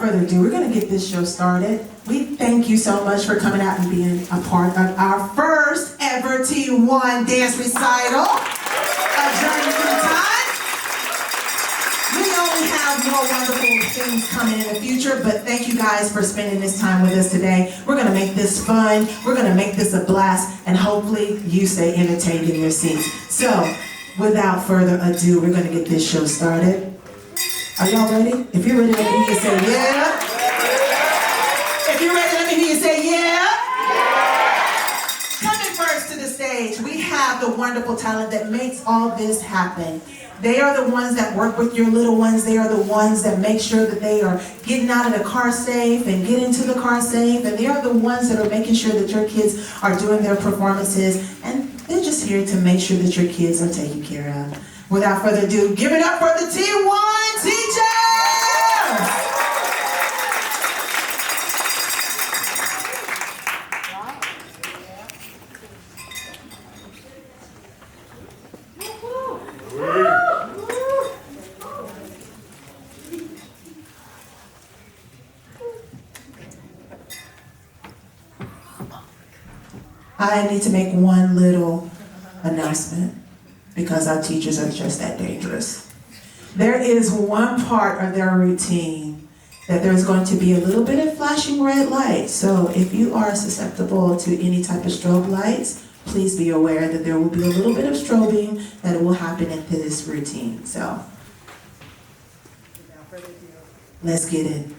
without further ado, we're going to get this show started. We thank you so much for coming out and being a part of our first ever T1 Dance Recital, A Journey Through Time. We only have more wonderful things coming in the future, but thank you guys for spending this time with us today. We're going to make this fun, we're going to make this a blast, and hopefully you stay entertained in your seats. So, without further ado, we're going to get this show started. Are y'all ready? If you're ready, let me hear you say yeah. If you're ready, let me hear you say yeah. Coming first to the stage, we have the wonderful talent that makes all this happen. They are the ones that work with your little ones. They are the ones that make sure that they are getting out of the car safe and get into the car safe. And they are the ones that are making sure that your kids are doing their performances. And they're just here to make sure that your kids are taken care of. Without further ado, give it up for the T1 teachers! I need to make one little announcement because our teachers are just that dangerous. There is one part of their routine that there's going to be a little bit of flashing red light. So if you are susceptible to any type of strobe lights, please be aware that there will be a little bit of strobing that will happen into this routine. So, without further ado, let's get in.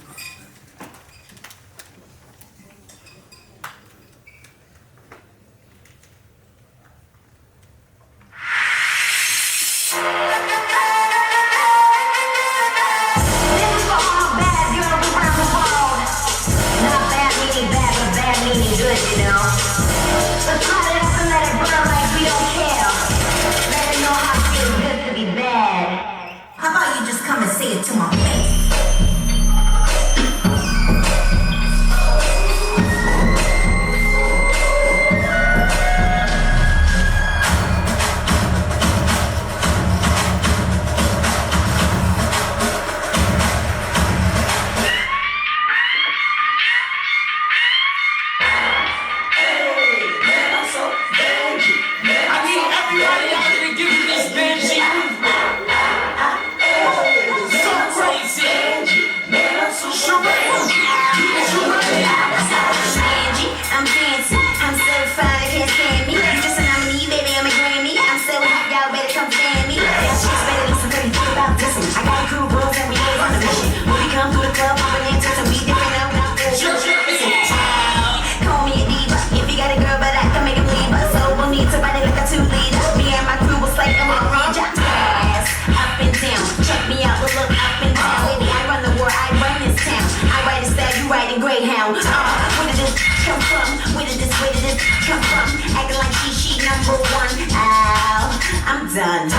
I'm done.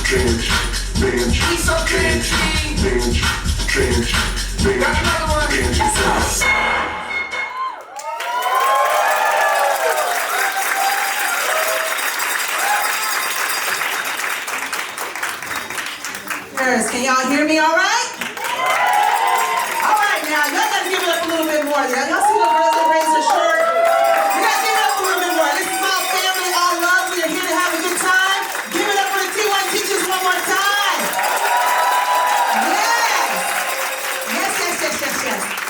Binge. He's so binge. Got another one. Can y'all hear me all right? All right, now, y'all gotta give it up a little bit more. Y'all see the girls that raise their shirt? You gotta give it up a little bit more. This is all family, all love. We are here to have a good time. Give it up for the T1 teachers one more time. Yes.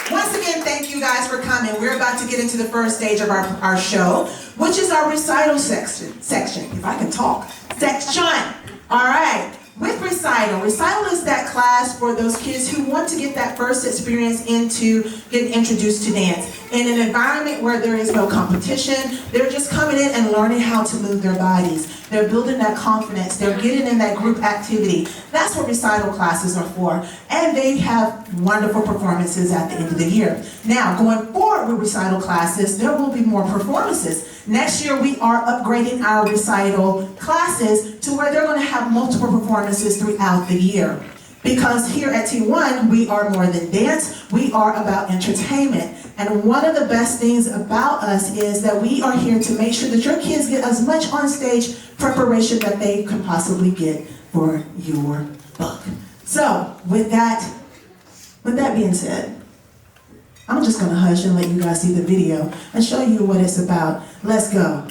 Once again, thank you guys for coming. We're about to get into the first stage of our show, which is our recital section, if I can talk. Section. All right. With recital is that class for those kids who want to get that first experience into getting introduced to dance. In an environment where there is no competition, they're just coming in and learning how to move their bodies. They're building that confidence. They're getting in that group activity. That's what recital classes are for. And they have wonderful performances at the end of the year. Now, going forward with recital classes, there will be more performances. Next year, we are upgrading our recital classes to where they're going to have multiple performances throughout the year. Because here at T1, we are more than dance, we are about entertainment. And one of the best things about us is that we are here to make sure that your kids get as much on stage preparation that they can possibly get for your book. So, with that, With that being said, I'm just gonna hush and let you guys see the video and show you what it's about. Let's go.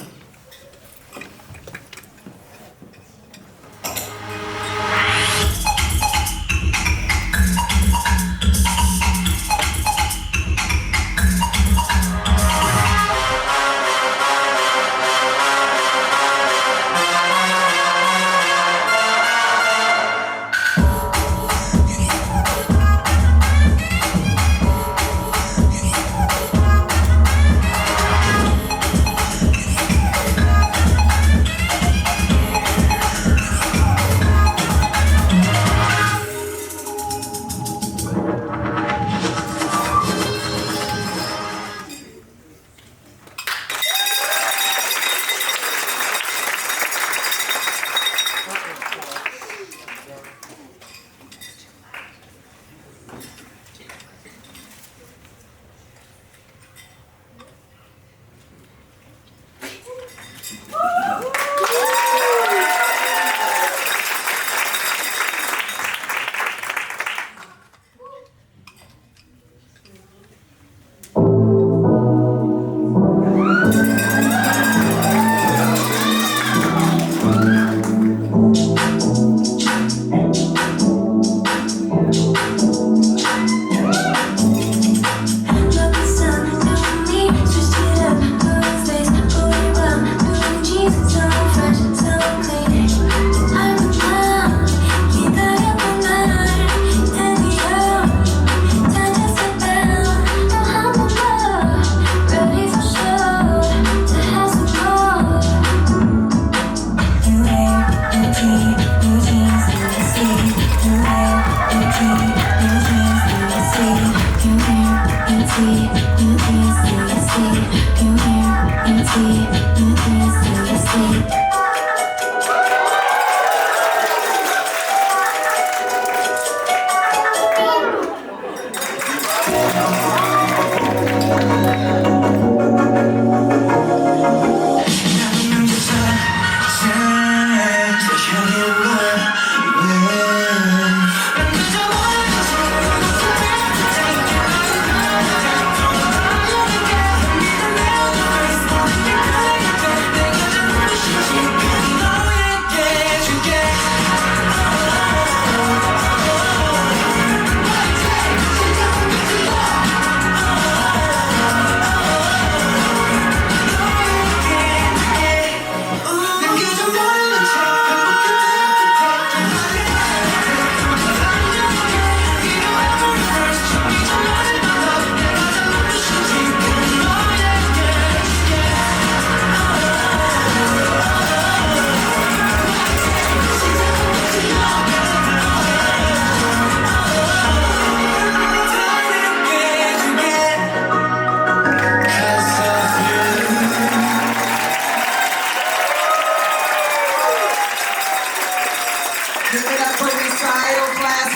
Give it up for Recital Class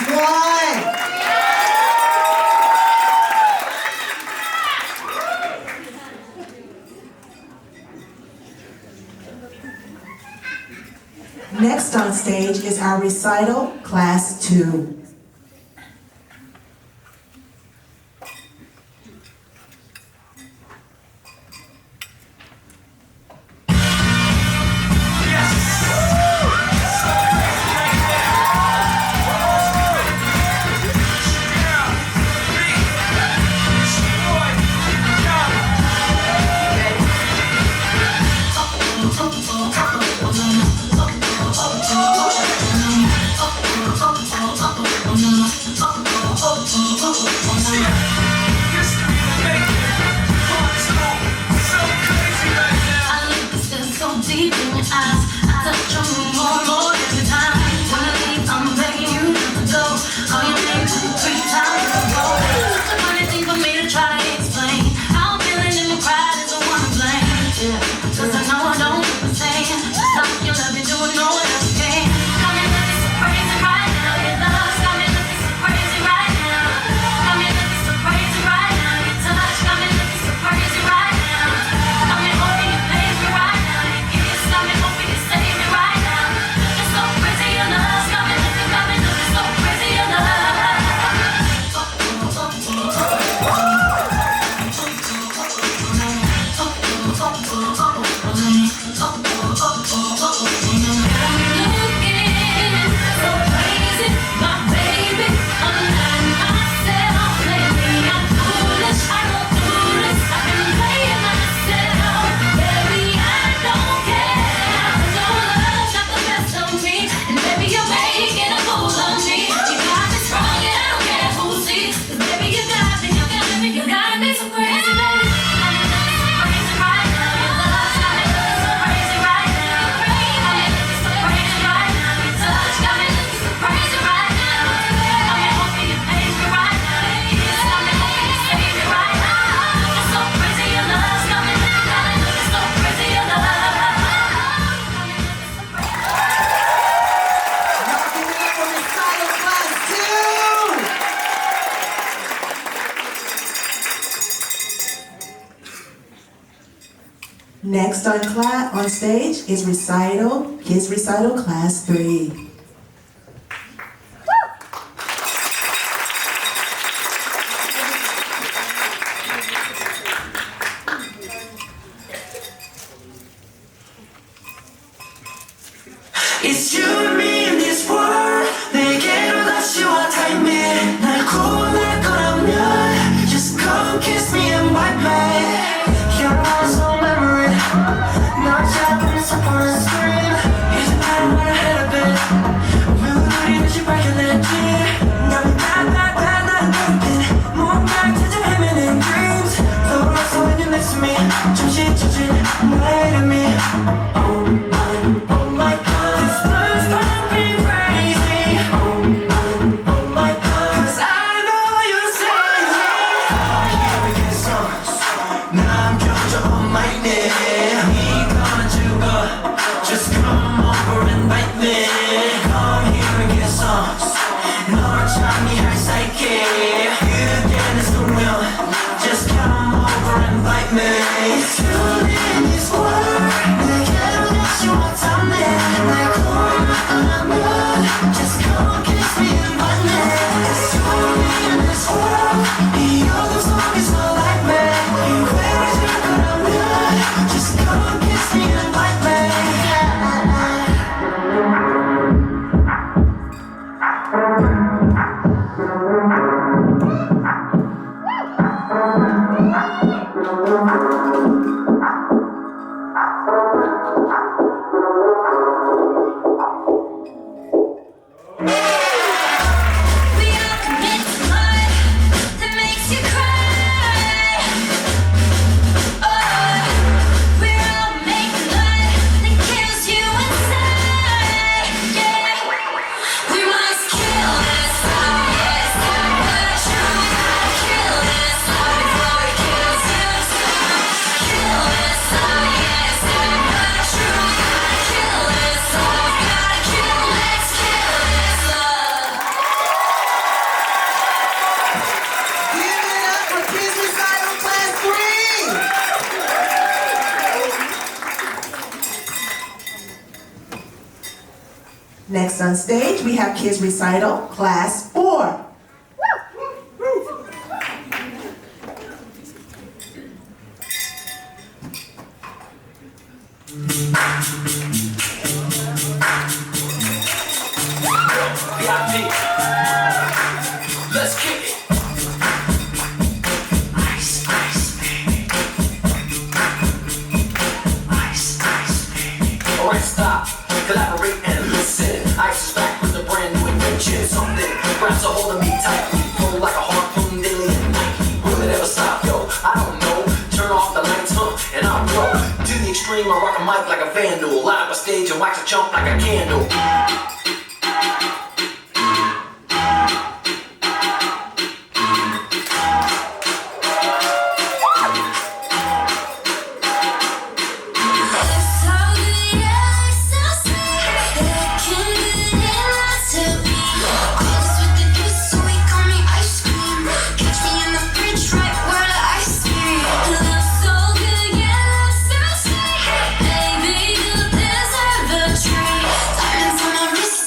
1. Next on stage is our Recital Class 2. Next on stage is Kids Recital Class 3. It's you and me in this world. 내게로 다시 와 time it. 날 구원할 거라면 just come kiss me and wipe me. Your eyes on memory. 널 잡으면 서퍼는 scream. 이제 나를 해야 돼. 왜 우리 다시 발견했지? 나는 나를 괴롭힌 뭔가 찾아 헤매는 dreams. 떠올랐어 when you're next to me. 잠시 처진 나의 이름이. Oh my God. Just come over and bite me. Come here and get some. 널 참이 할 사이게. 그게 내 소명. Just come over and bite me. It's you in this world. 내게로 다시 왔다네. 날 고마워하면 just come kiss me and bite me. It's you in this world. 이 어둠 속에서 like me. 이외로워질 거라면 just come kiss me and bite me. Next on stage, we have Kids Recital Class 4. Let's kick it. Ice, ice, baby. Ice, ice, baby. Alright, stop. Collaborate and listen. Ice is back with a brand new invention. Something grabs a hold of me tightly. Flow like a harpoon daily and nightly. Will it ever stop? Yo, I don't know. Turn off the lights, and I'll blow. To the extreme, I rock a mic like a vandal. Light up a stage and wax a chump like a candle. Diamonds on my wrist.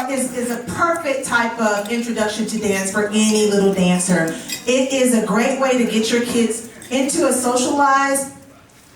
is a perfect type of introduction to dance for any little dancer. It is a great way to get your kids into a socialized,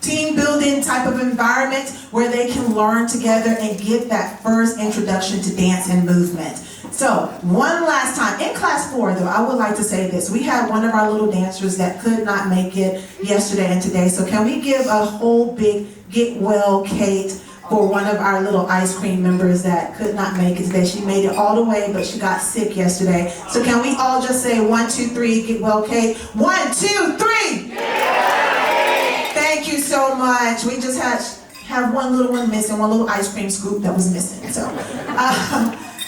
team building type of environment where they can learn together and get that first introduction to dance and movement. So, one last time, in class 4 though, I would like to say this. We had one of our little dancers that could not make it yesterday and today, so can we give a whole big get well Kate for one of our little ice cream members that could not make it today. She made it all the way, but she got sick yesterday. So can we all just say 1, 2, 3, get well Kate? 1, 2, 3! Yay! Thank you so much. We just have one little one missing, one little ice cream scoop that was missing. So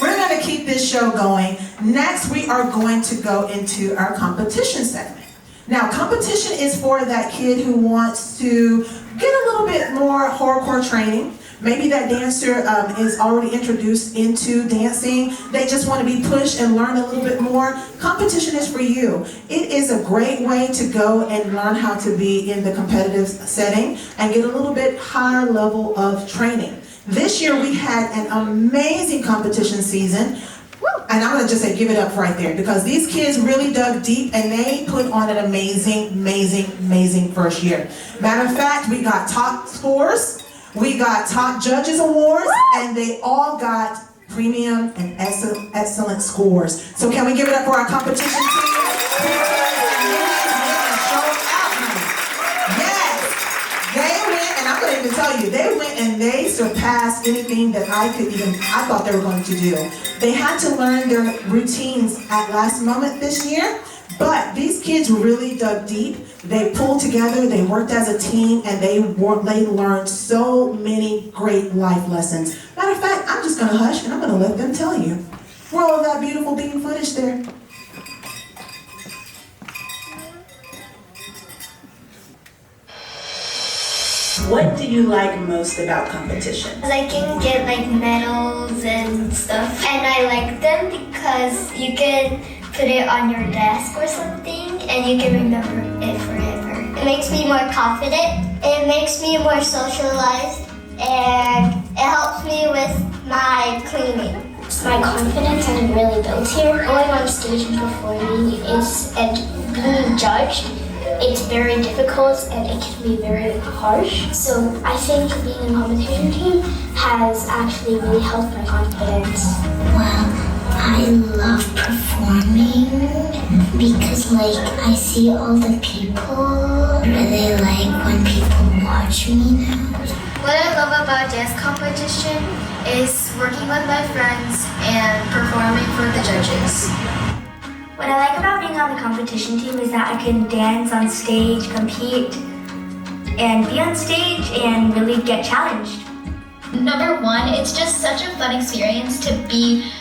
we're going to keep this show going. Next, we are going to go into our competition segment. Now, competition is for that kid who wants to get a little bit more hardcore training. Maybe that dancer is already introduced into dancing. They just want to be pushed and learn a little bit more. Competition is for you. It is a great way to go and learn how to be in the competitive setting and get a little bit higher level of training. This year we had an amazing competition season. And I'm going to just say give it up right there because these kids really dug deep and they put on an amazing first year. Matter of fact, we got top scores. We got top judges awards, and they all got premium and excellent scores. So can we give it up for our competition team? Yes, they went, and I'm going to even tell you, they went and they surpassed anything that I thought they were going to do. They had to learn their routines at last moment this year. But these kids really dug deep. They pulled together, they worked as a team, and they learned so many great life lessons. Matter of fact, I'm just going to hush and I'm going to let them tell you. Roll that beautiful bean footage there. What do you like most about competition? I can get like medals and stuff. And I like them because you can put it on your desk or something and you can remember it forever. It makes me more confident. It makes me more socialized and it helps me with my cleaning. My confidence has really built here. Going on stage and performing and being judged, it's very difficult and it can be very harsh. So I think being in a competition team has actually really helped my confidence. Well, I love performing because I see all the people. I really like when people watch me now. What I love about dance competition is working with my friends and performing for the judges. What I like about being on the competition team is that I can dance on stage, compete, and be on stage and really get challenged. Number 1, it's just such a fun experience to be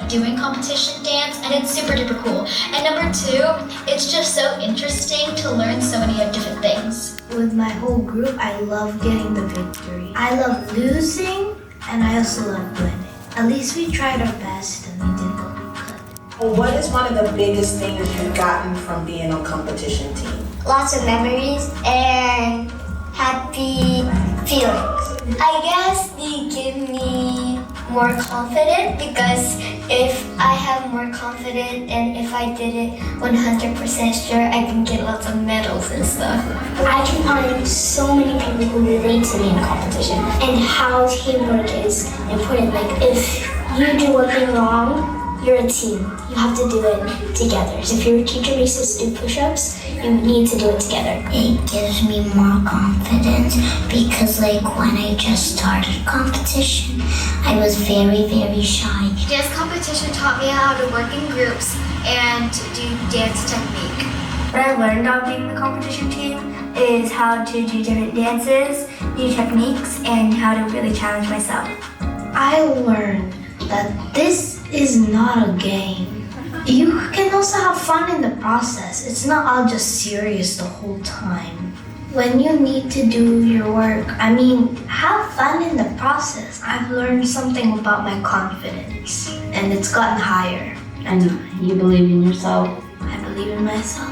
doing competition dance, and it's super duper cool. And number 2, it's just so interesting to learn so many different things. With my whole group, I love getting the victory. I love losing, and I also love winning. At least we tried our best and we did what we could. What is one of the biggest things you've gotten from being on competition team? Lots of memories and happy feelings. I guess they give me more confidence because if I have more confidence and if I did it 100% sure, I can get lots of medals and stuff. I can find so many people who relate to me in competition and how teamwork is important. If you do one thing wrong, you're a team. You have to do it together. So if your teacher makes us do push-ups, you need to do it together. It gives me more confidence because when I just started competition, I was very shy. Dance competition taught me how to work in groups and do dance technique. What I learned on being in the competition team is how to do different dances, new techniques, and how to really challenge myself. I learned that this is not a game. You can also have fun in the process. It's not all just serious the whole time. When you need to do your work, have fun in the process. I've learned something about my confidence, and it's gotten higher. And you believe in yourself? I believe in myself.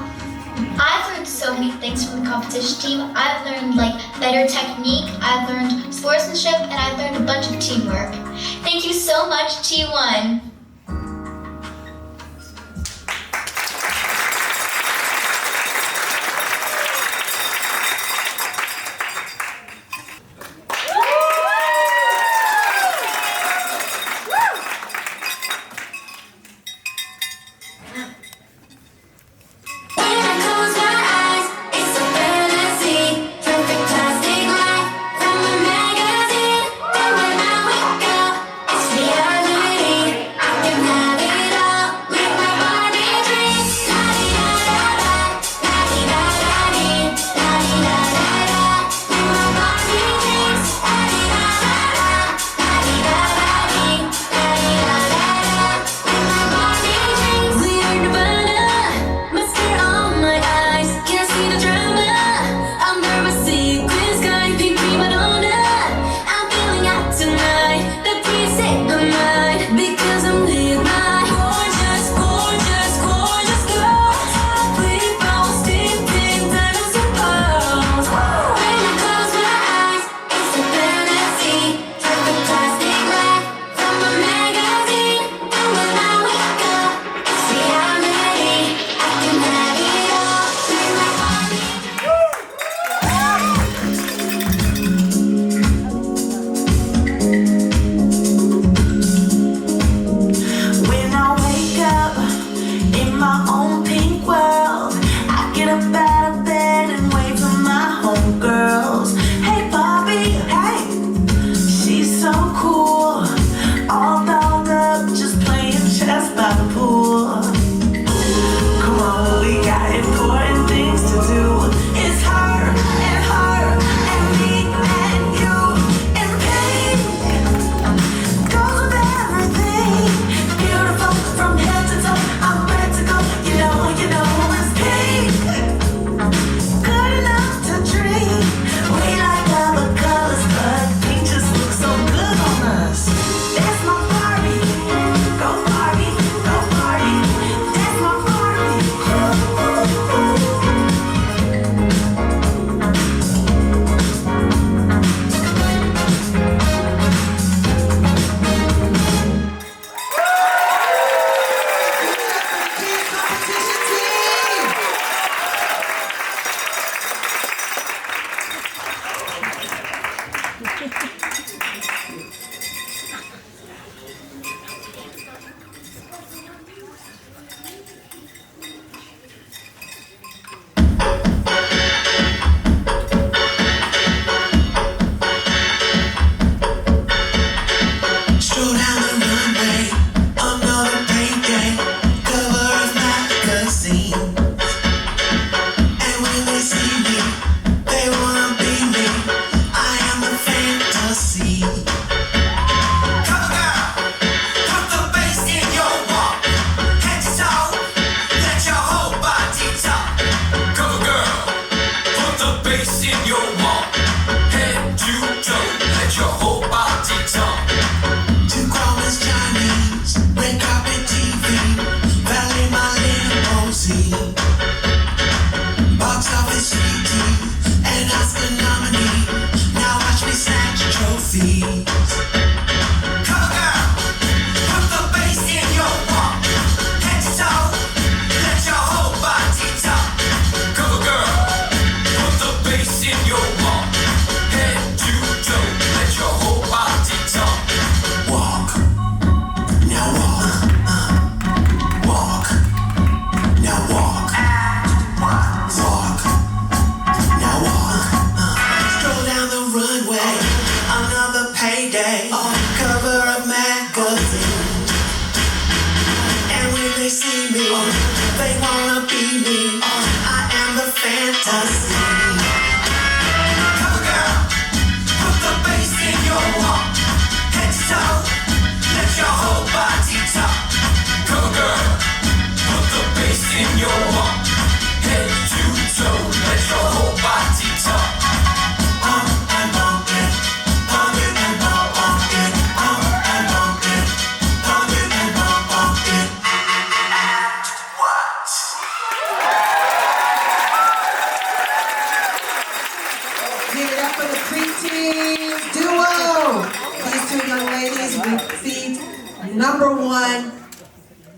I've learned learned so many things from the competition team. I've learned like better technique, I've learned sportsmanship, and I've learned a bunch of teamwork. Thank you so much, T1.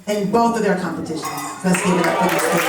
in both of their competitions. Let's give it up for these kids.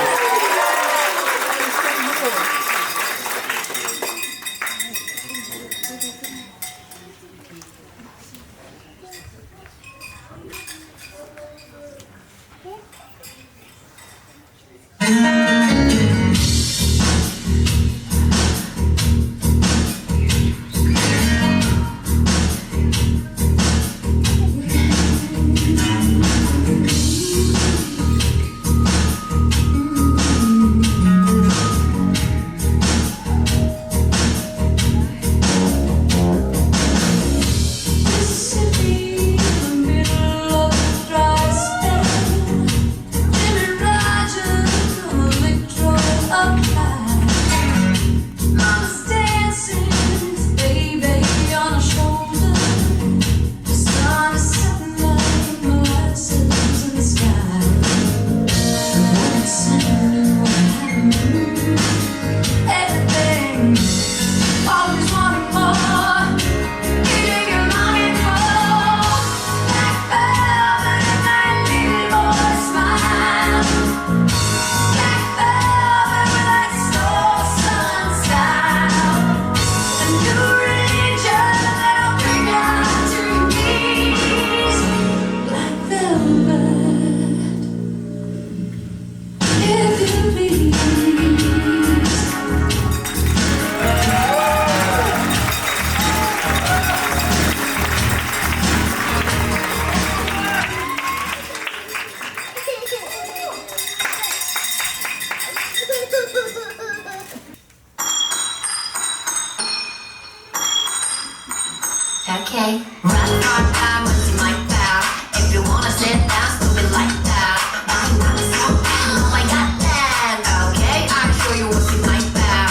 Okay. Run hard time with you like that. If you wanna sit down, stupid like that. I'm not so bad. Oh my god, that. Okay, I'll show you what you like that.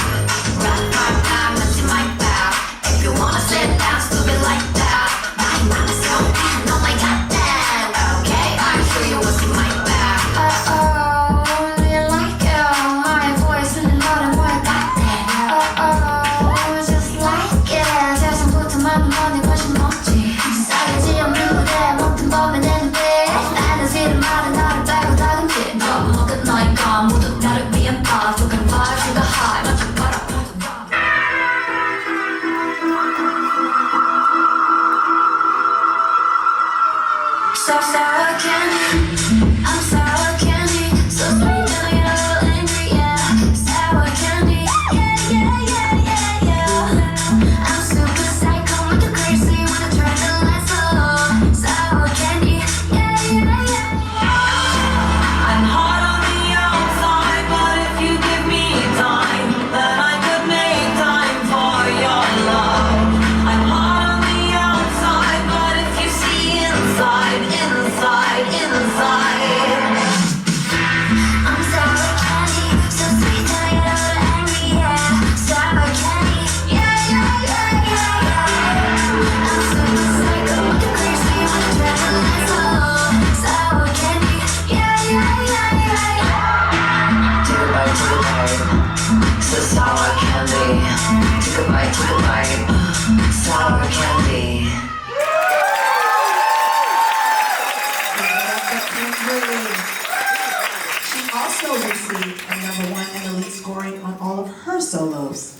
Run hard time with you like that. If you wanna sit down, stupid like that. I'm not so bad. Oh my god, that. Okay, I'll show you what you like that. Do you like it? My voice and loud and more got that. Just like it. 세상 붙은 맘은 너네 관심 없지. 싸가지 없는 무대 먹던 범인 내는 빛. 나는 싫은 말은 나를 빼고 다듬지. 너 먹은 너니까 모두 나를 위한 밥. 조금 vibe to the high. 맞춰 봐라. Sour candy, I'm sour candy, so sweet and I get a little angry, yeah. Sour candy, yeah, yeah, yeah, yeah, yeah. I'm super psycho, looking crazy when I turn the lights low. Sour candy, yeah, yeah, yeah. I'm hot on the outside, but if you give me time, then I could make time for your love. I'm hot on the outside, but if you see inside, inside, inside. I'm sour candy, so sweet and I get a little angry, yeah. Sour candy, yeah, yeah, yeah, yeah, yeah. I'm super psycho, looking crazy when I turn the lights low. Sour candy, yeah, yeah, yeah, yeah, yeah. Take a bite, take a bite. So sour candy. Take a bite, take a bite. Sour candy. She also received a #1 and elite scoring on all of her solos.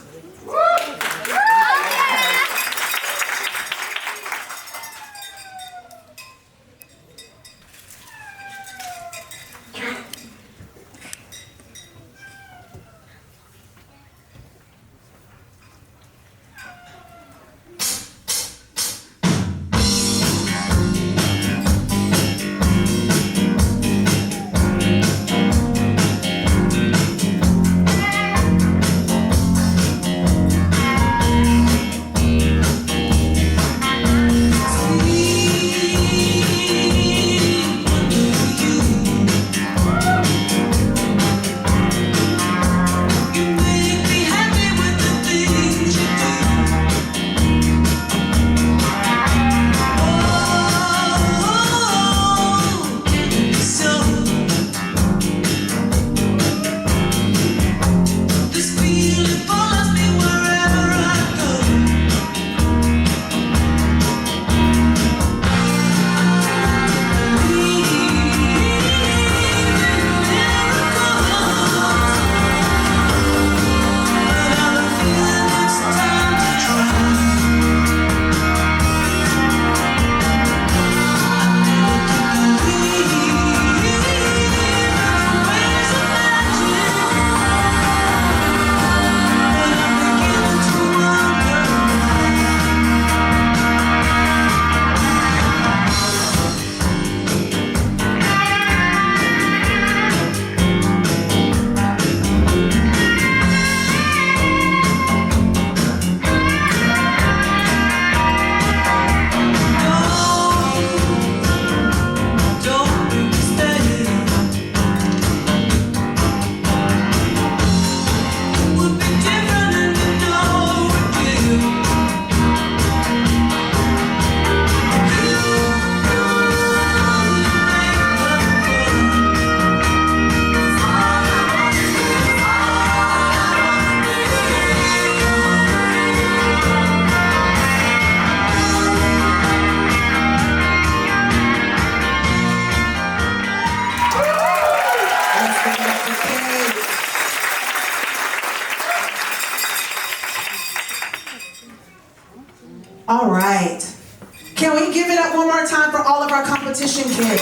our competition kids.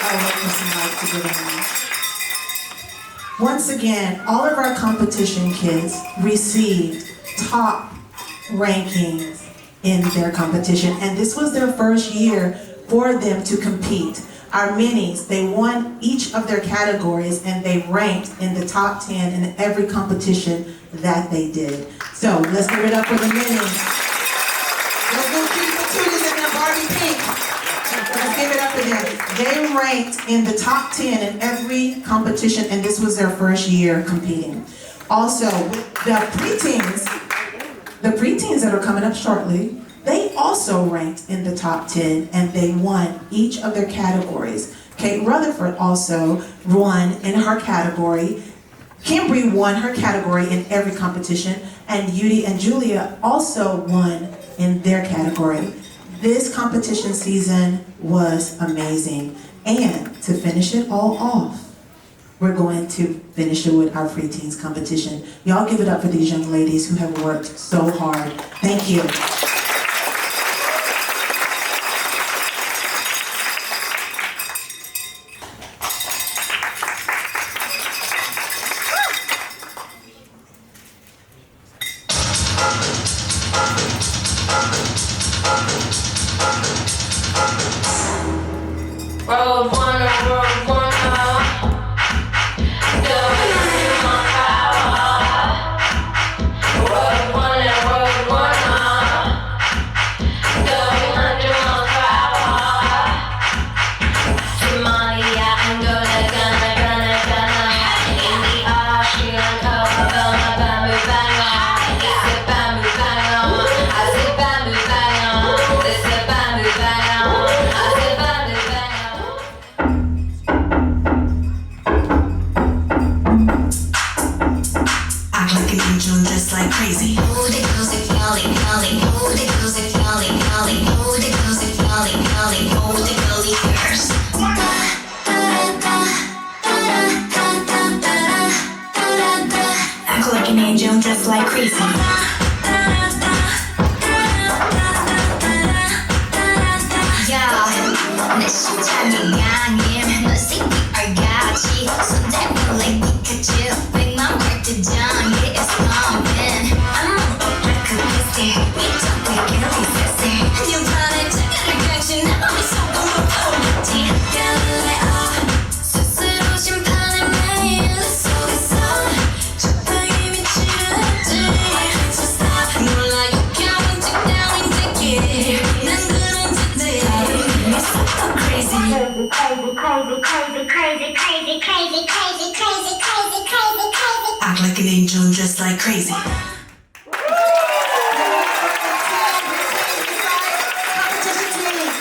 I'll wait for some light to get in. Once again, all of our competition kids received top rankings in their competition, and this was their first year for them to compete. Our minis, they won each of their categories and they ranked in the top 10 in every competition that they did. So let's give it up for the minis. Those little cute patooties in their Barbie pink. Let's give it up for them. They ranked in the top 10 in every competition, and this was their first year competing. Also, the preteens that are coming up shortly, they also ranked in the top 10 and they won each of their categories. Kate Rutherford also won in her category. Kimbry won her category in every competition, and Yudi and Julia also won in their category. This competition season was amazing. And to finish it all off, we're going to finish it with our preteens competition. Y'all give it up for these young ladies who have worked so hard. Thank you. Road one, going under my power. Road one, going under my power. Somalia, I'm gonna. In the ocean, gonna bamboo bang on. It's a bamboo bang on. I say bamboo bang on. It's a bamboo bang on. I say bamboo bang on. Act like an angel and dress like crazy. Hold it closer, Kelly. Hold it closer, Kelly. Hold it closer, Kelly. Hold it closer first. Act like an angel and dress like crazy. 내 심장이 강해 너 새끼 알같이 손잡고 like Pikachu Make my heart to jump, yeah it's pumping I'm a like a beastie We don't take it, we sassy 네 판에 자기를 강신하고 네 속은 무거웠지 갈래 스스로 심판을 매일 내 속에서 적당히 미치지 So stop 몰라 역겨운 직장인 새끼 난 그런 짓들 Act like an angel and dress like crazy. Competition team.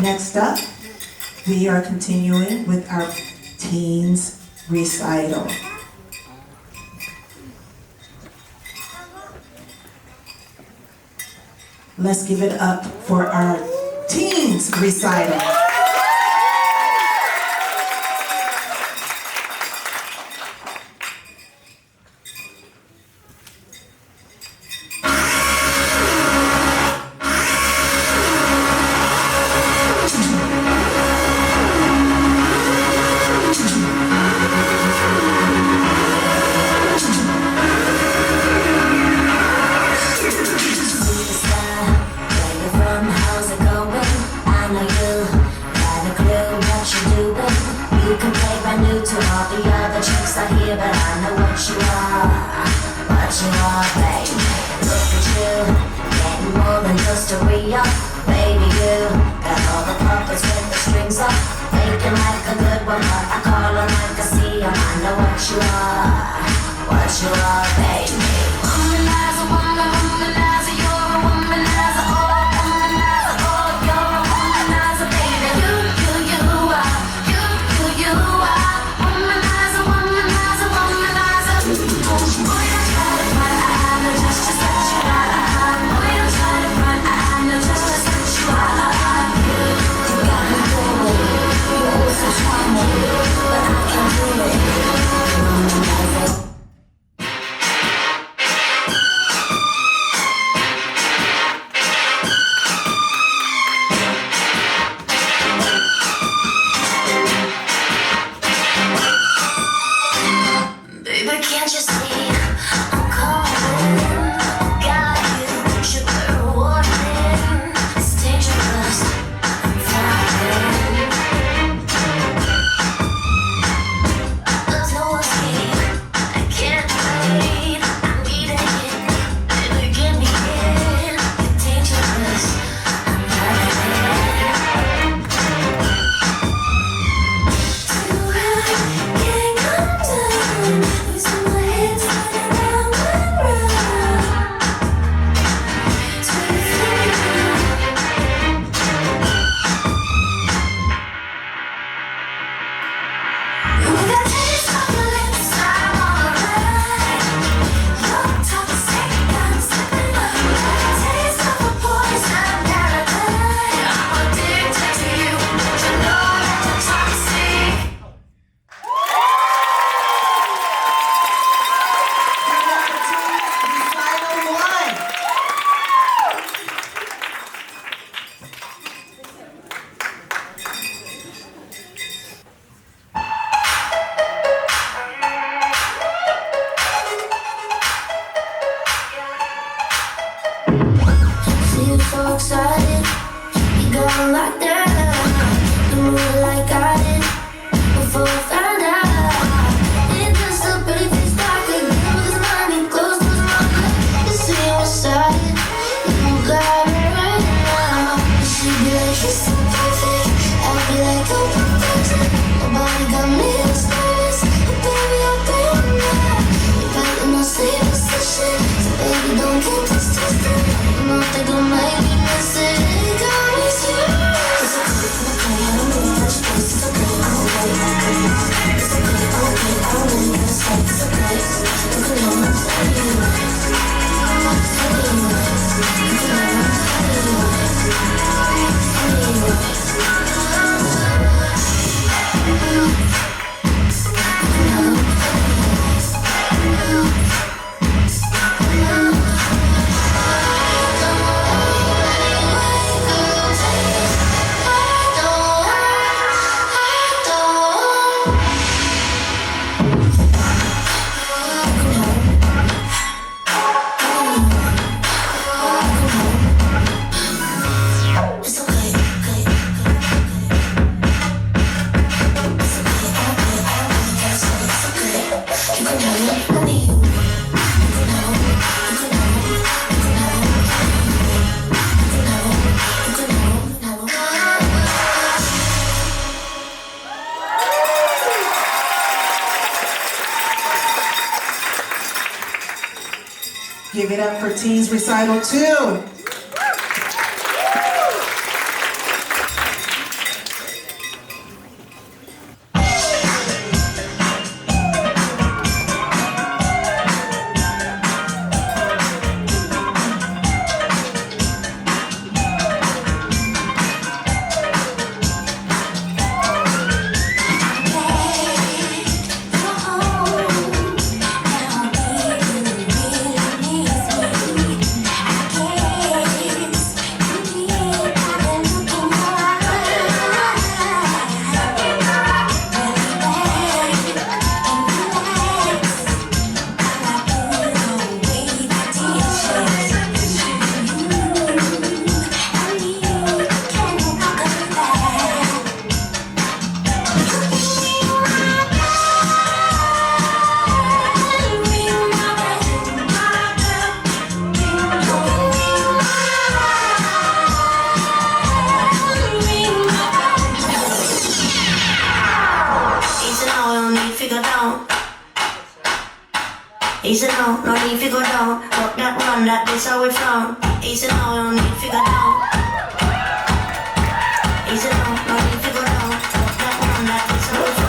Next up, we are continuing with our teens recital. Let's give it up for our teens recital. Just well like I did before I found out. It just a pretty face I could give because I'm in close to the rock. You see what's out it, you got it right now. She'd be like, you're so perfect. I'd be like, oh, perfect. Nobody got me upstairs, but baby, I'll be on that. You're back in my same position, so baby, don't get this twisted. You know they gon' make me miss it. It got me serious. It's okay, I don't really touch base. It's okay, I don't really touch base. It's okay, I'm okay, I don't really gotta stay. It's okay, you can know I'm Give it up for Teens Recital 2. Easy now, no need to go down. Rock that one, that's how we found. Easy now, no need to go down. Easy now, no need to go down. Rock that one, that's how we found.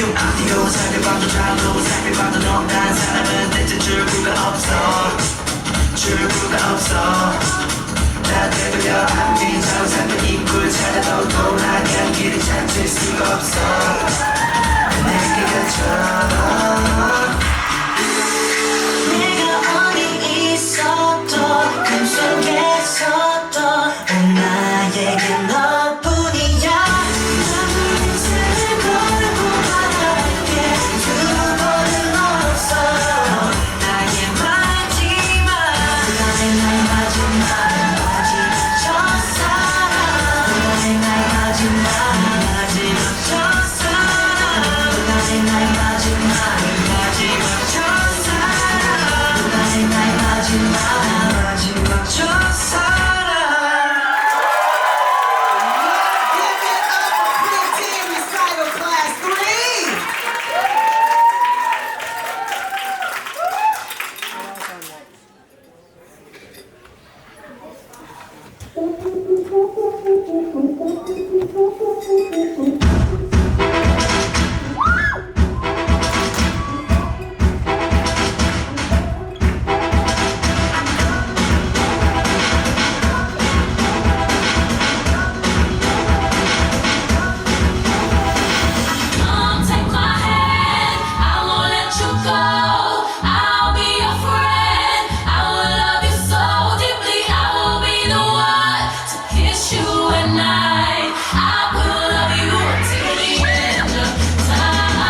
앞뒤로 살펴봐도 좌우로 살펴봐도 넌 다른 사람은 대체 출구가 없어 출구가 없어 다 되돌려 앞뒤 좌우 살펴 입구를 찾아도 돌아간 길을 찾을 수가 없어 내게 갇혀 내가 어디 있어도 꿈속에서도 나에게 너뿐이야 아무리 세를 걸고 바랄게 두 번은 없어 나의 마지막 나의 마지막 첫사랑 나의 마지막 첫사랑 나의 마지막 첫사랑 나의 마지막 첫사랑 Give it up for Spring Dance Recital Class 3. Come take my hand, I won't let you go. I'll be your friend. I will love you so deeply. I will be the one to kiss you at night. I will love you until the end of time.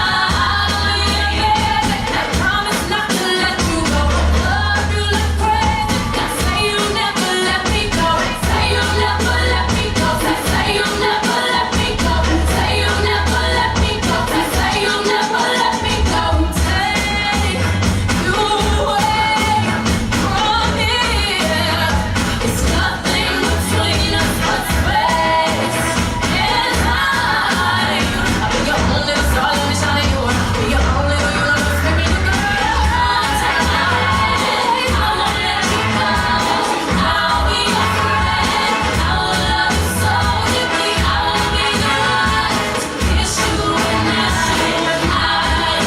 I promise not to let you go. Love you like crazy. Say you never let me go. Say you never let me go. Say you never let me go. Say you never let me go. Say you never let me go. Take you away from here. It's nothing between us but space and time. I'll be your only star, let me shine you. Be your only universe, make me the girl. Take my hand, I won't let you go. I'll be your friend. I will love you so deeply. I will be the one to kiss you at night. I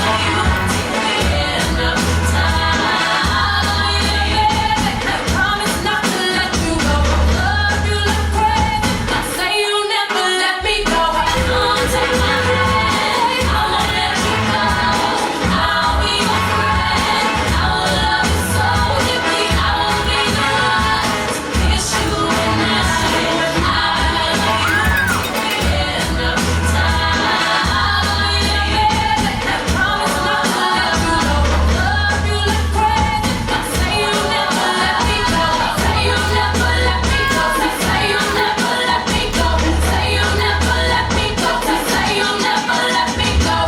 love you till the end of time. I promise not to let you go. Love you like crazy. Say you never let me go. Come take my hand, I won't let you go. I'll be your friend. I will love you so deeply. I will be the one to kiss you at night. I love you till the end of time. I promise not to let you go. Love you like crazy. Say you never let me go. Say you never let me go. Say you never let me go. Say you never let me go. Say you never let me go.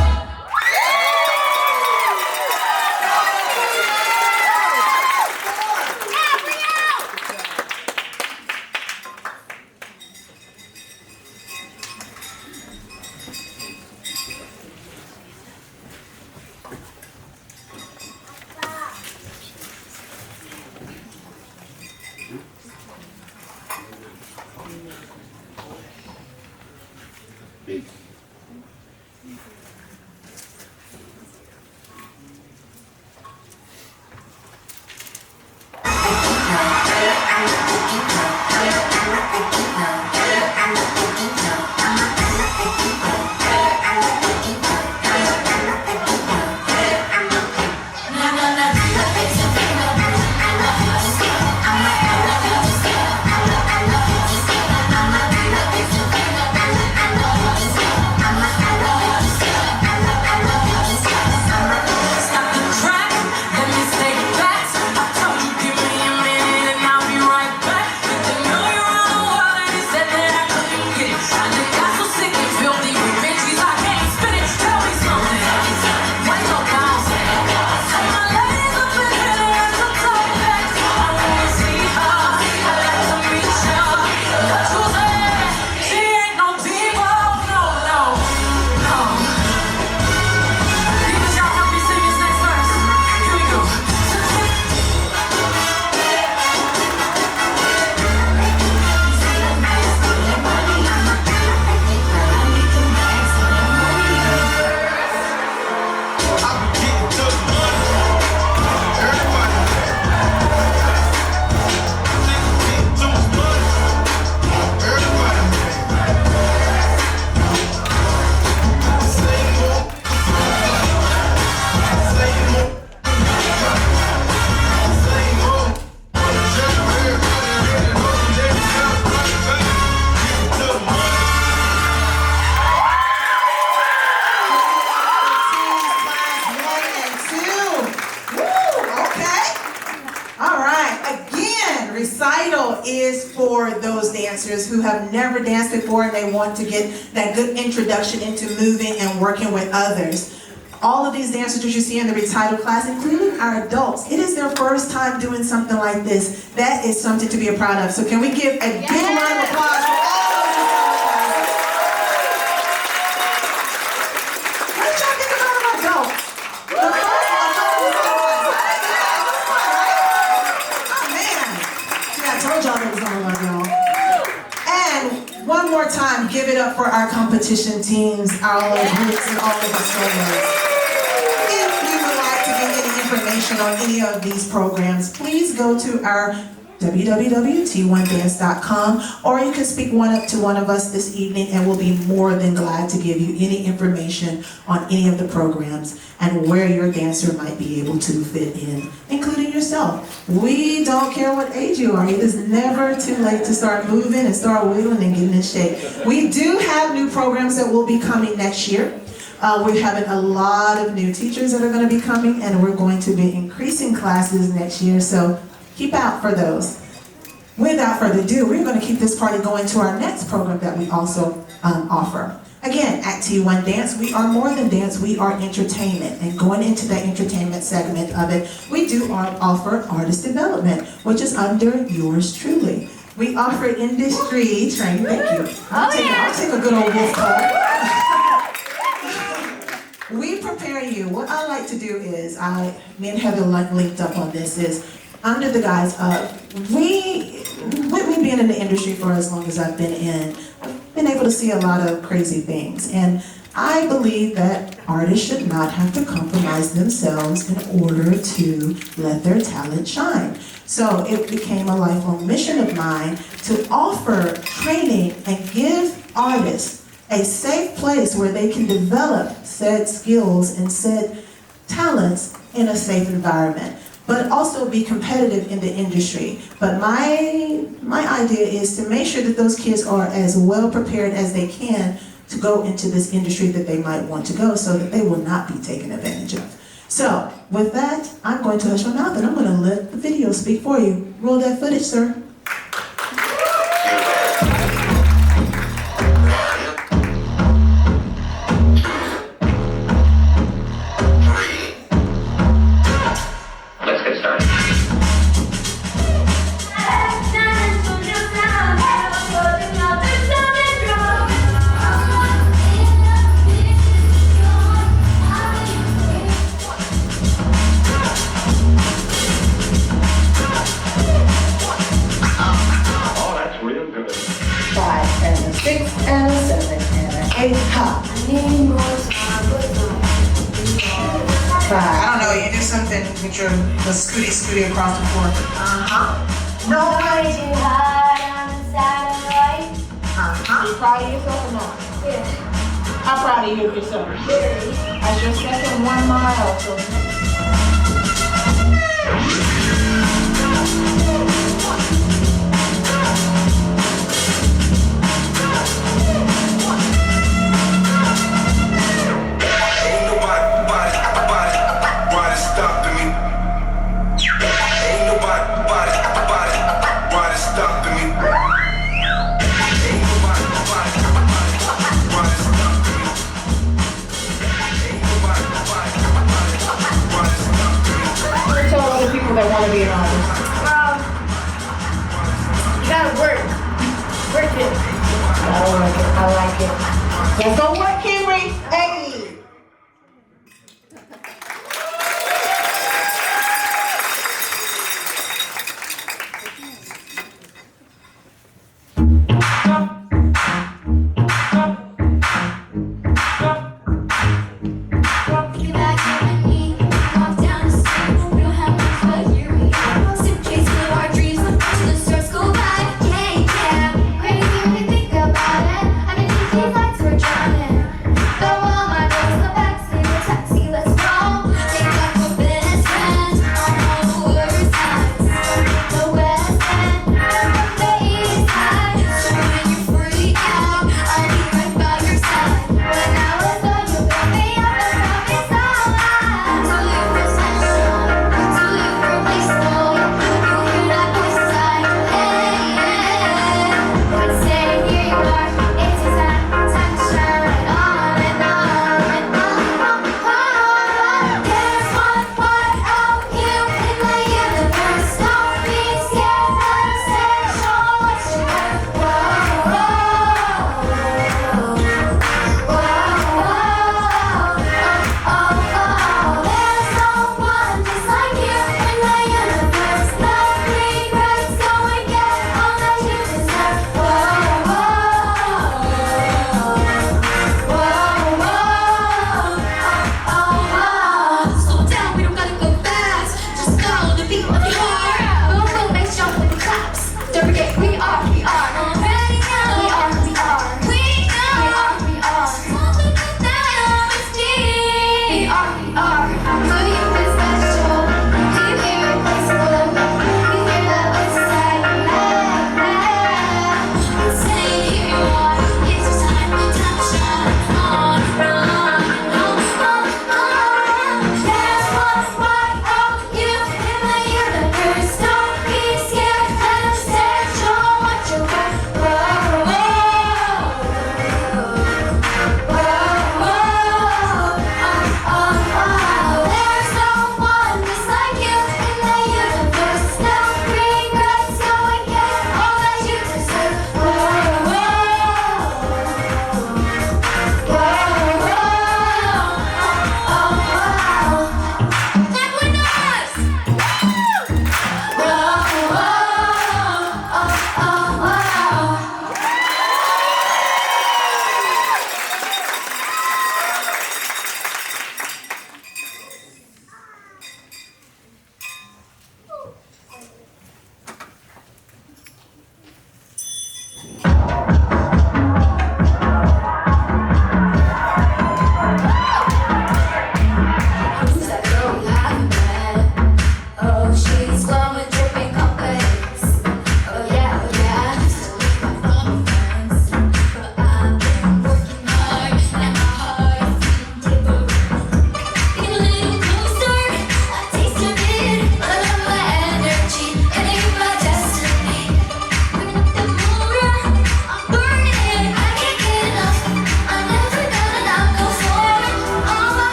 dancers who have never danced before and they want to get that good introduction into moving and working with others. All of these dancers that you see in the recital class, including our adults, it is their first time doing something like this. That is something to be proud of. So can we give a big round of applause for all of these classes? What y'all think about our adults? The first oh man. See, I told y'all there was gonna love y'all. And one more time, give it up for our competition teams, all of the groups and all of the solos. Information on any of these programs, please go to our www.t1dance.com, or you can speak to one of us this evening and we'll be more than glad to give you any information on any of the programs and where your dancer might be able to fit in, including yourself. We don't care what age you are. It is never too late to start moving and start wiggling and getting in shape. We do have new programs that will be coming next year. We're having a lot of new teachers that are going to be coming, and we're going to be increasing classes next year, so keep out for those. Without further ado, we're going to keep this party going to our next program that we also offer. Again, at T1 Dance, we are more than dance, we are entertainment. And going into that entertainment segment of it, we do offer artist development, which is under yours truly. We offer industry training. Thank you. I'll take a good old wolf call. We prepare you. What I like to do is, me and Heather linked up on this, is under the guise of, with me being in the industry for as long as I've been in, I've been able to see a lot of crazy things. And I believe that artists should not have to compromise themselves in order to let their talent shine. So it became a lifelong mission of mine to offer training and give artists a safe place where they can develop said skills and said talents in a safe environment, but also be competitive in the industry. But my idea is to make sure that those kids are as well prepared as they can to go into this industry that they might want to go, so that they will not be taken advantage of. So with that, I'm going to hush my mouth and I'm going to let the video speak for you. Roll that footage, sir. I don't know, you do something with your scooty across the floor. No. Too hard on the satellite. You proud of yourself or not? Yeah. How proud are you of yourself? Very. As your second 1 mile. So. That want to be an artist? You gotta work. Work it. I like it. Let's go work, Henry. Hey. Crazy when you think about it. I mean, these lights were drowning.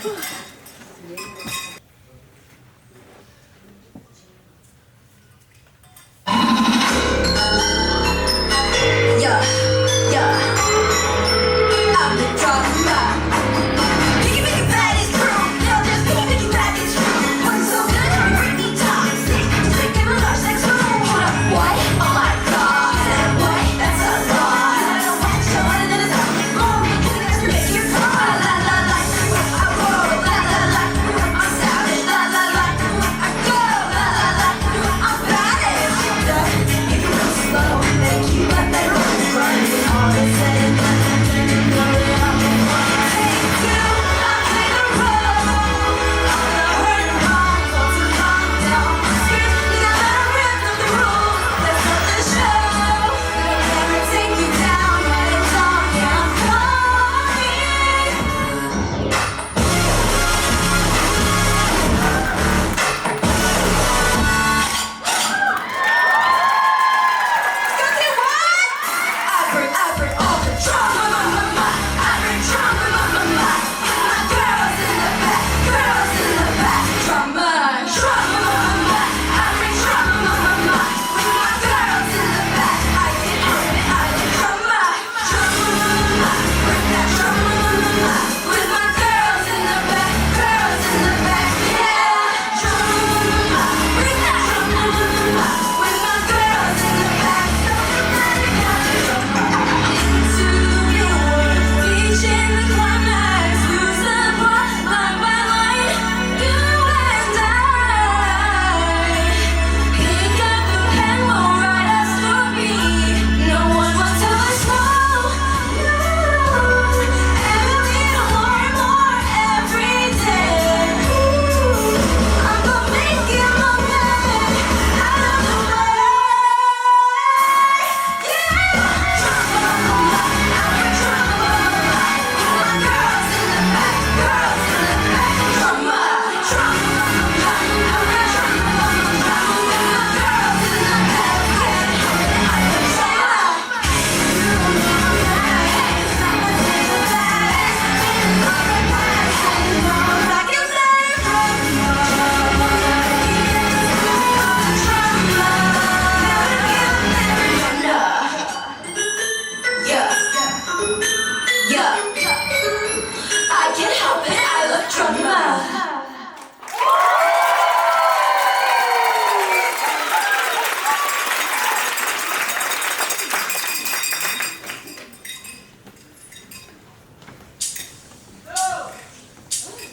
Yeah, yeah. I'm the drama. Picky, picky, bad is true. You're just picky, picky, bad is true. What's so good? You bring me toxic. Just give me large sex room. What? Oh my god. What? That's a lot. I don't want to show it, and then it's all wrong. You think that's make you cry? La la la. I roll. La la la. I'm savage. La la la. I go. La la la. I'm badass. If you go slow, make you let that roll. Running all the same.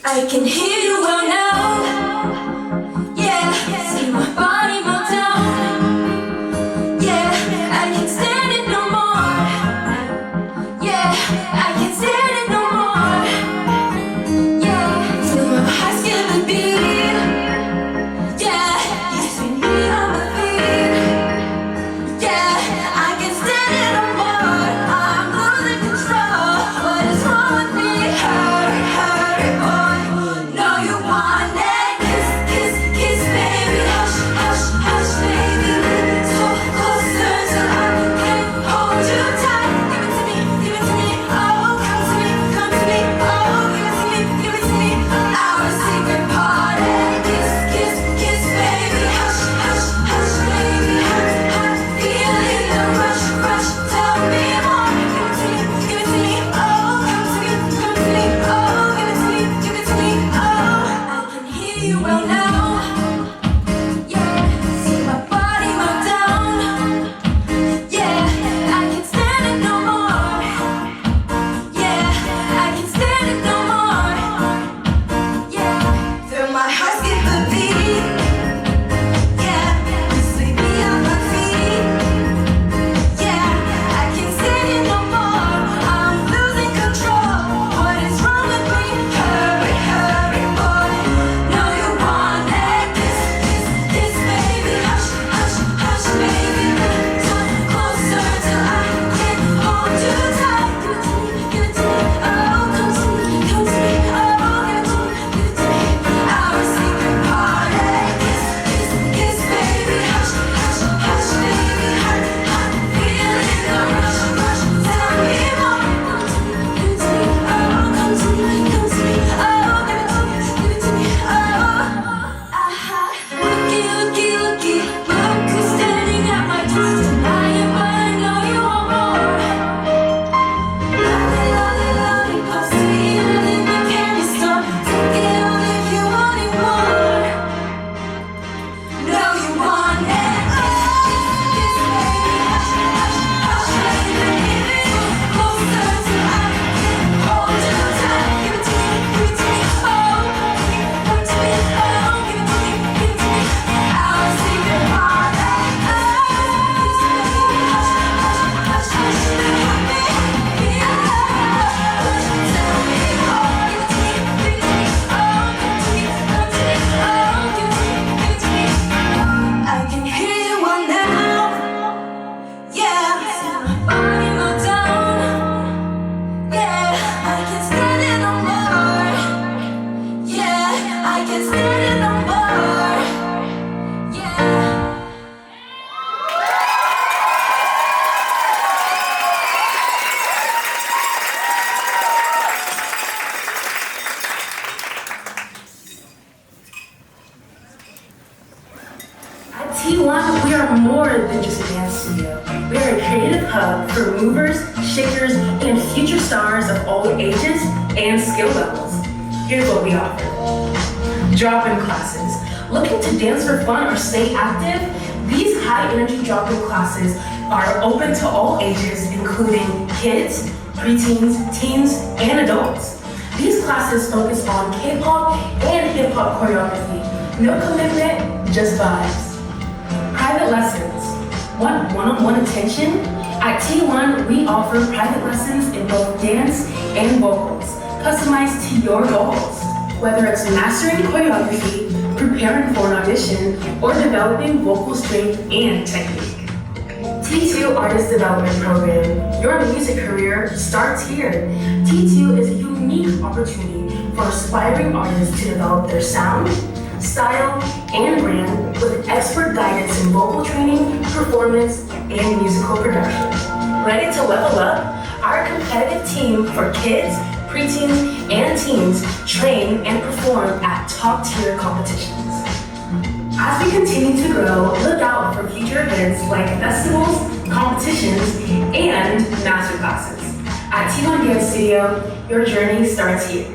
I can hear you well now. Yeah, see my body melt down. Yeah, I can't stand it no more. Yeah, I can't stand it no more. Yeah, feel my heart skip a beat. Yeah, you spin me on my feet. Yeah, I can't stand it no more. I'm losing control. What is wrong with me? Hurry, hurry, boy. No, you want it. movers, shakers, and future stars of all ages and skill levels. Here's what we offer. Drop-in classes. Looking to dance for fun or stay active? These high-energy drop-in classes are open to all ages, including kids, preteens, teens, and adults. These classes focus on K-pop and hip-hop choreography. No commitment, just vibes. Private lessons. Want one-on-one attention? At T1, we offer private lessons in both dance and vocals, customized to your goals. Whether it's mastering choreography, preparing for an audition, or developing vocal strength and technique. T2 Artist Development Program. Your music career starts here. T2 is a unique opportunity for aspiring artists to develop their sound, style, and brand with expert guidance in vocal training, performance, and musical production. Ready to level up? Our competitive team for kids, preteens, and teens train and perform at top-tier competitions. As we continue to grow, look out for future events like festivals, competitions, and masterclasses. At T1 Dance Studio, your journey starts here.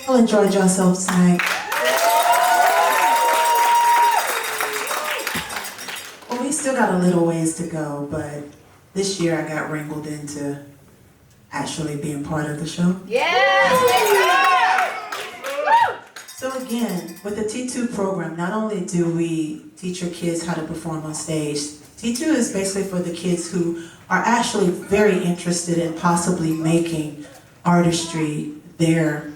Y'all enjoyed yourselves tonight. Well, we still got a little ways to go, but this year I got wrangled into actually being part of the show. So again, with the T2 program, not only do we teach your kids how to perform on stage, T2 is basically for the kids who are actually very interested in possibly making artistry their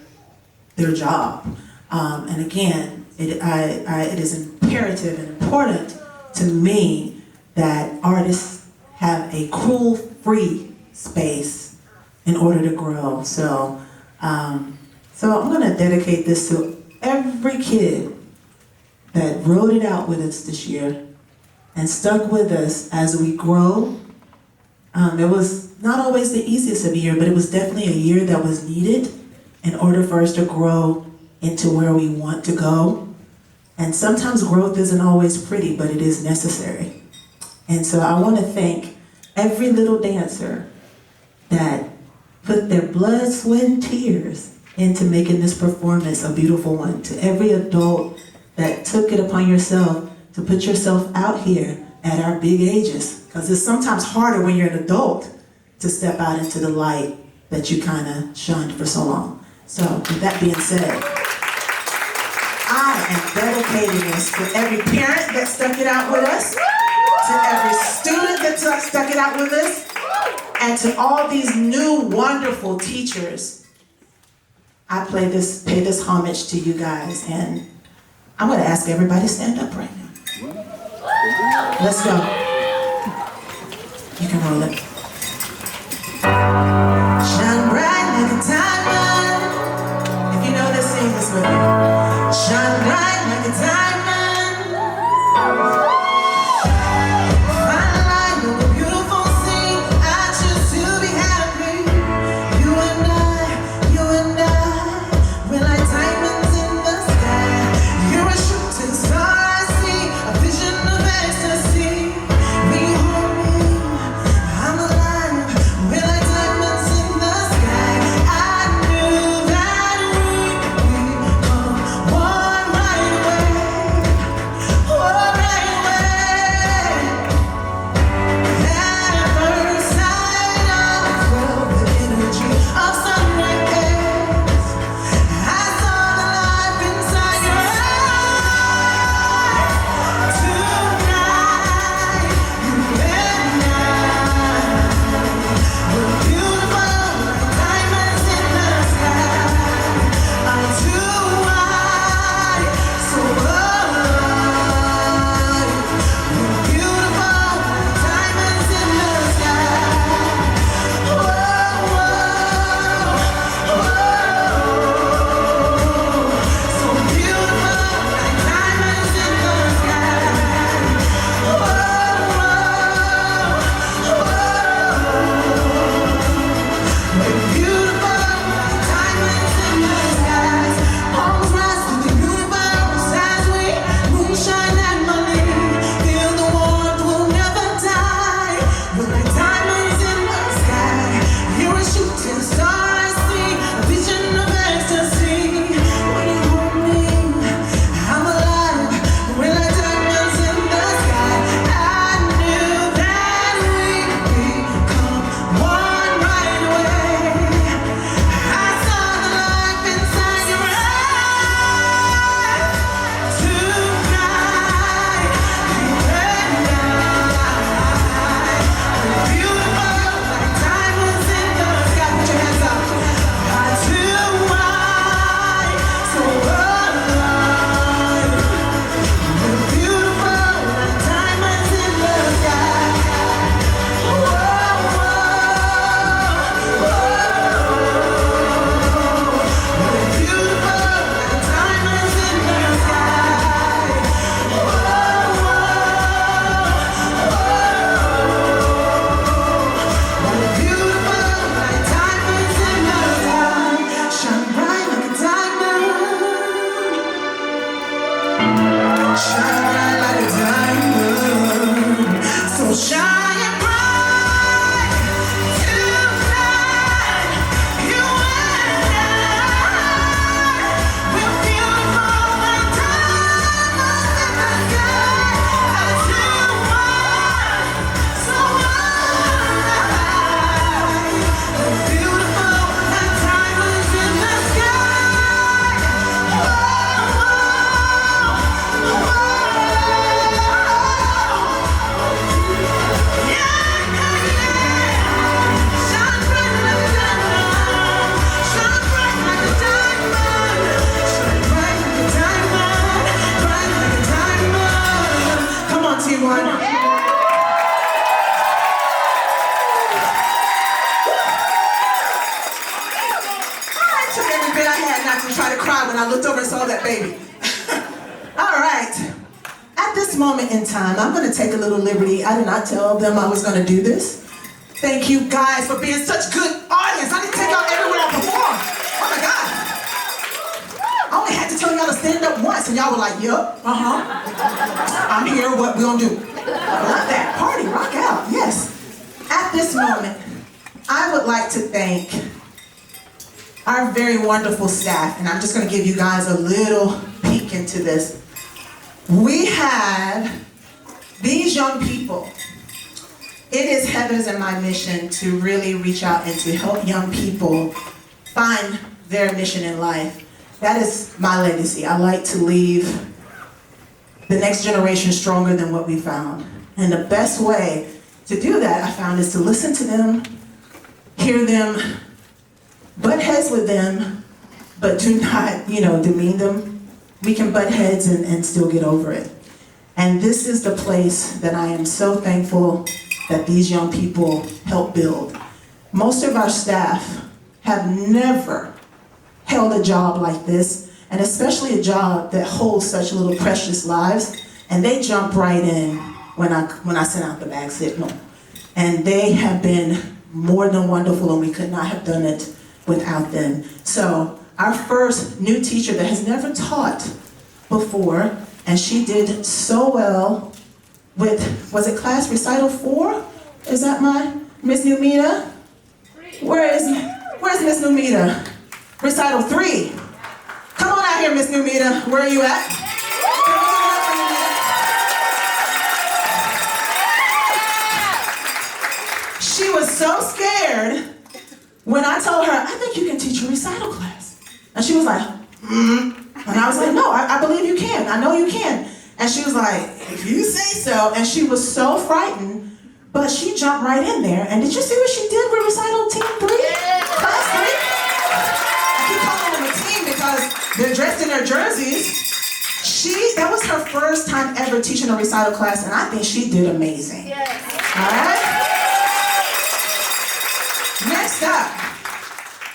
job. And again, it is imperative and important to me that artists have a cruel-free space in order to grow. So I'm going to dedicate this to every kid that wrote it out with us this year and stuck with us as we grow. It was not always the easiest of a year, but it was definitely a year that was needed in order for us to grow into where we want to go. And sometimes growth isn't always pretty, but it is necessary. And so I want to thank every little dancer that put their blood, sweat, and tears into making this performance a beautiful one. To every adult that took it upon yourself to put yourself out here at our big ages. Because it's sometimes harder when you're an adult to step out into the light that you kind of shunned for so long. So with that being said, I am dedicating this to every parent that stuck it out with us, to every student that stuck it out with us, and to all these new wonderful teachers. I pay this homage to you guys, and I'm going to ask everybody to stand up right now. Let's go. You can roll it. Shine bright like a diamond. If you know this, sing this with me. Shine bright like a diamond. I'm Shine bright like a diamond. So shine bright tonight. You and I, we're beautiful like diamonds in the sky. I do want so bright. We're beautiful like diamonds in the sky. Come on, Team One. I took every bit I had not to try to cry when I looked over and saw that baby. All right. At this moment in time, I'm going to take a little liberty. I did not tell them I was going to do this. Thank you guys for being such good audience. I didn't take y'all everywhere I performed. Oh my God. I only had to tell y'all to stand up once and y'all were like, yup, I'm here, what we gonna do? I love that. Party, rock out, yes. At this moment, I would like to thank our very wonderful staff, and I'm just gonna give you guys a little peek into this. We have these young people. It is Heather's and my mission to really reach out and to help young people find their mission in life. That is my legacy. I like to leave the next generation stronger than what we found. And the best way to do that, I found, is to listen to them, hear them, butt heads with them, but do not, demean them. We can butt heads and still get over it. And this is the place that I am so thankful that these young people help build. Most of our staff have never held a job like this, and especially a job that holds such little precious lives, and they jump right in when I send out the bag signal. And they have been more than wonderful, and we could not have done it without them. So our first new teacher that has never taught before, and she did so well with, was it class recital 4? Is that my Miss Numita? Where's Miss Numita? Recital 3. Come on out here, Miss Numita. Where are you at? She was so scared when I told her, I think you can teach a recital class. And she was like, And I was like, no, I believe you can. I know you can. And she was like, if you say so. And she was so frightened, but she jumped right in there. And did you see what she did with recital team 3? Class 3? Because they're dressed in their jerseys. That was her first time ever teaching a recital class, and I think she did amazing. Yes. All right? Next up,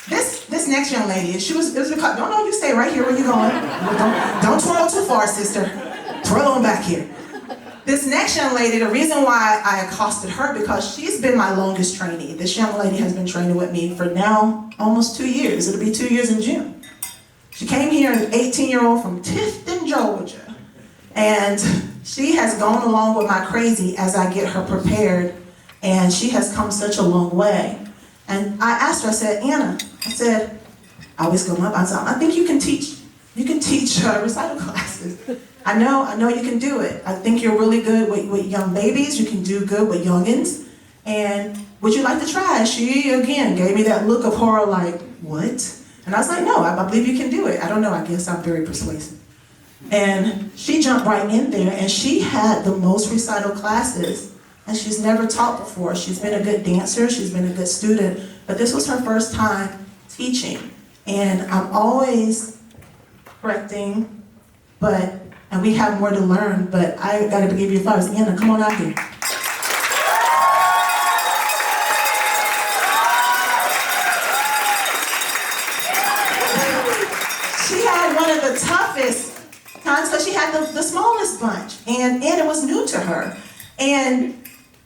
this next young lady, it was no, you stay right here where you're going. Don't twirl too far, sister. Twirl on back here. This next young lady, the reason why I accosted her, because she's been my longest trainee. This young lady has been training with me for now almost 2 years. It'll be 2 years in June. She came here, an 18-year-old from Tifton, Georgia. And she has gone along with my crazy as I get her prepared. And she has come such a long way. And I asked her, I said, Anna, I always go up, I said, I think you can teach recital classes. I know you can do it. I think you're really good with young babies. You can do good with youngins. And would you like to try? She, again, gave me that look of horror like, what? And I was like, no, I believe you can do it. I don't know, I guess I'm very persuasive. And she jumped right in there, and she had the most recital classes, and she's never taught before. She's been a good dancer, she's been a good student, but this was her first time teaching. And I'm always correcting, and we have more to learn, but I gotta give you flowers. Anna, come on out here. The toughest times, because she had the smallest bunch, and it was new to her. And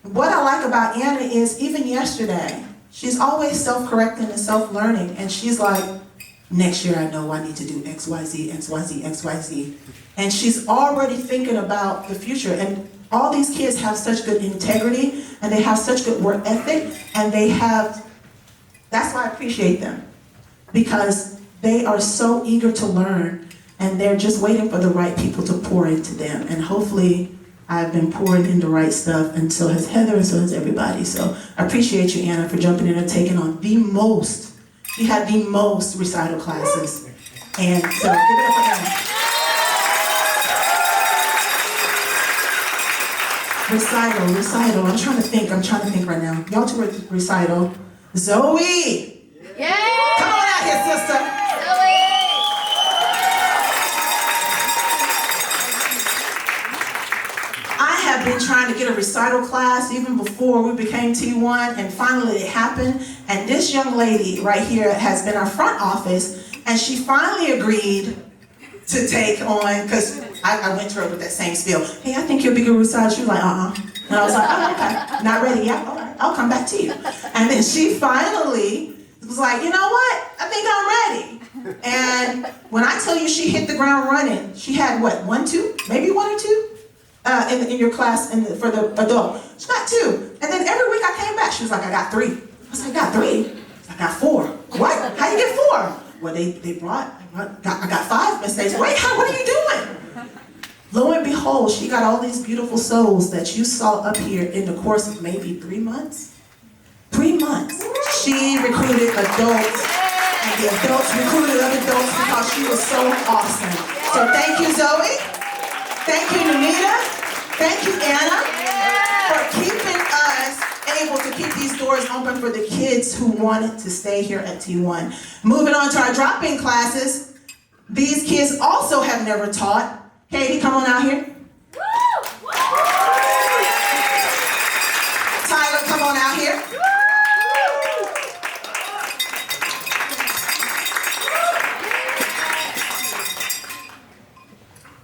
what I like about Anna is, even yesterday, she's always self-correcting and self-learning, and she's like, next year I know I need to do X, Y, Z, X, Y, Z, X, Y, Z. And she's already thinking about the future. And all these kids have such good integrity, and they have such good work ethic, and that's why I appreciate them. Because they are so eager to learn, and they're just waiting for the right people to pour into them. And hopefully, I've been pouring in the right stuff, and so has Heather, and so has everybody. So I appreciate you, Anna, for jumping in and taking on the most. She had the most recital classes. And so give it up for Anna. Recital. I'm trying to think right now. Y'all two are recital. Zoe! Yeah! Come on out here, sister. I have been trying to get a recital class even before we became T1, and finally it happened. And this young lady right here has been our front office, and she finally agreed to take on, because I went to her with that same spiel. Hey, I think you'll be good recital. She was like, And I was like, oh, okay, not ready yet. All right, I'll come back to you. And then she finally was like, you know what? I think I'm ready. And when I tell you she hit the ground running, she had what, 1, 2, maybe 1 or 2 in your class for the adult. She got 2. And then every week I came back, she was like, I got 3. I was like, got 3? I got 4. What? How you get 4? Well, they brought, I got 5 mistakes. Wait, what are you doing? Lo and behold, she got all these beautiful souls that you saw up here in the course of maybe 3 months. 3 months. She recruited adults, and the adults recruited other adults because she was so awesome. So thank you, Zoe. Thank you, Nanita. Thank you, Anna, for keeping us able to keep these doors open for the kids who wanted to stay here at T1. Moving on to our drop-in classes. These kids also have never taught. Katie, come on out here. Tyler, come on out here.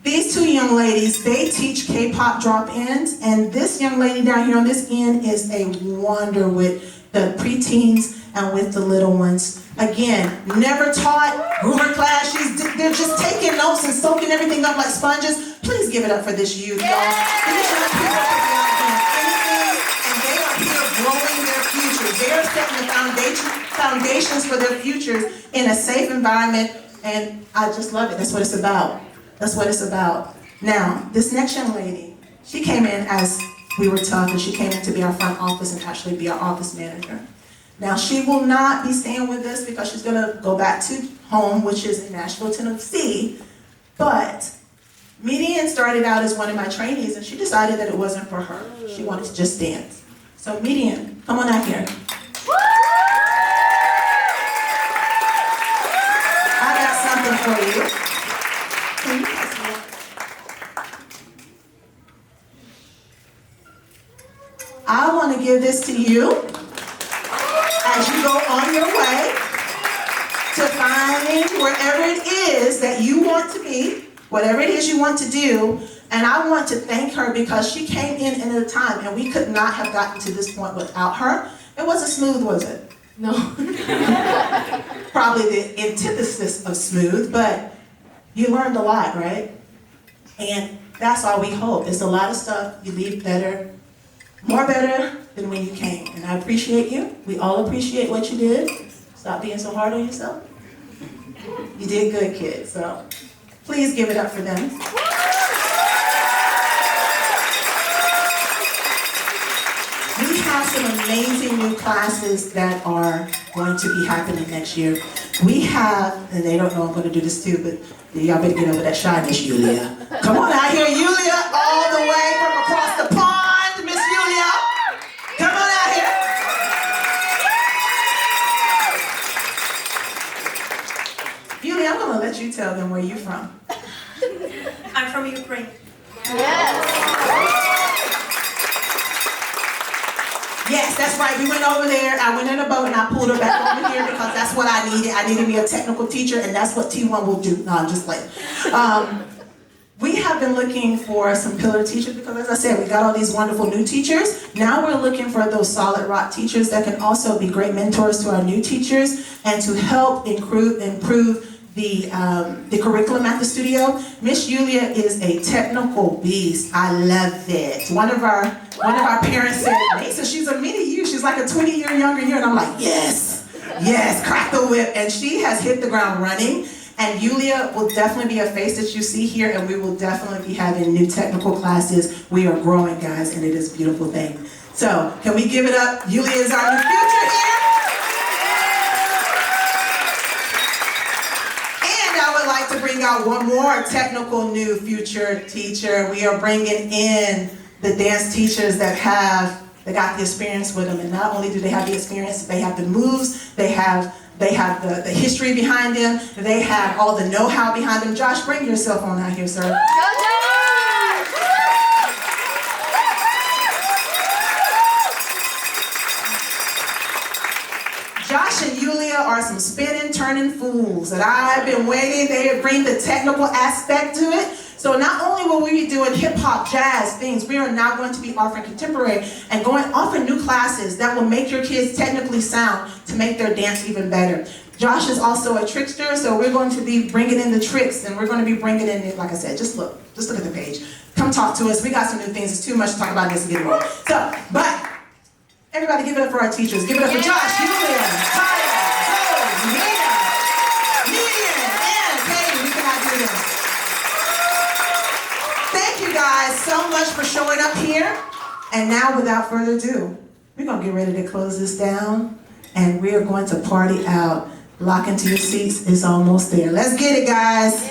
These 2 young ladies, they teach K-pop drop-ins, and this young lady down here on this end is a wonder with the preteens and with the little ones. Again, never taught, groomer class, they're just taking notes and soaking everything up like sponges. Please give it up for this youth, y'all. These young people could be out doing anything, and they are here growing their futures. They are setting the foundations for their futures in a safe environment, and I just love it. That's what it's about. That's what it's about. Now, this next young lady, she came in as we were tough, and she came in to be our front office and actually be our office manager. Now, she will not be staying with us because she's going to go back to home, which is in Nashville, Tennessee. But Median started out as one of my trainees, and she decided that it wasn't for her. She wanted to just dance. So, Median, come on out here. I got something for you. Can you pass me that? I want to give this to you as you go on your way to finding wherever it is that you want to be, whatever it is you want to do. And I want to thank her because she came in at a time, and we could not have gotten to this point without her. It wasn't smooth, was it? No. Probably the antithesis of smooth, but you learned a lot, right? And that's all we hope. It's a lot of stuff. You leave better, more better than when you came. And I appreciate you. We all appreciate what you did. Stop being so hard on yourself. You did good, kids. So please give it up for them. We have some amazing new classes that are going to be happening next year. We have, and they don't know I'm going to do this too, but y'all better get over that shyness, Yulia. Come on out here, Yulia, all the way from across the pond, Miss Yulia. Come on out here. Yulia, I'm going to let you tell them where you're from. I'm from Ukraine. Yes, that's right. We went over there. I went in a boat and I pulled her back over here because that's what I needed. I needed to be a technical teacher, and that's what T1 will do. No, I'm just playing. We have have been looking for some pillar teachers because, as I said, we got all these wonderful new teachers. Now we're looking for those solid rock teachers that can also be great mentors to our new teachers and to help improve the curriculum at the studio. Miss Yulia is a technical beast. I love it. One of our parents said, Mesa, she's a mini you. She's like a 20-year younger you. And I'm like, yes, crack the whip. And she has hit the ground running. And Yulia will definitely be a face that you see here, and we will definitely be having new technical classes. We are growing, guys, and it is a beautiful thing. So, can we give it up? Yulia is our new future here. And I would like to bring out one more technical new future teacher. We are bringing in the dance teachers that got the experience with them. And not only do they have the experience, they have the moves, they have the history behind them, they have all the know-how behind them. Josh, bring yourself on out here, sir. Josh and Yulia are some spinning, turning fools that I've been waiting. They bring the technical aspect to it. So not only will we be doing hip-hop, jazz things, we are now going to be offering contemporary and offering new classes that will make your kids technically sound to make their dance even better. Josh is also a trickster, so we're going to be bringing in the tricks, and we're going to be bringing in, like I said, just look at the page. Come talk to us. We got some new things. It's too much to talk about this again. So, but everybody give it up for our teachers. Give it up for Josh, Yulia, Tyler, Zoe, Nina, Median, and Katie. We cannot do this. Thank you guys so much for showing up here. And now, without further ado, we're going to get ready to close this down. And we are going to party out. Lock into your seats. It's almost there. Let's get it, guys.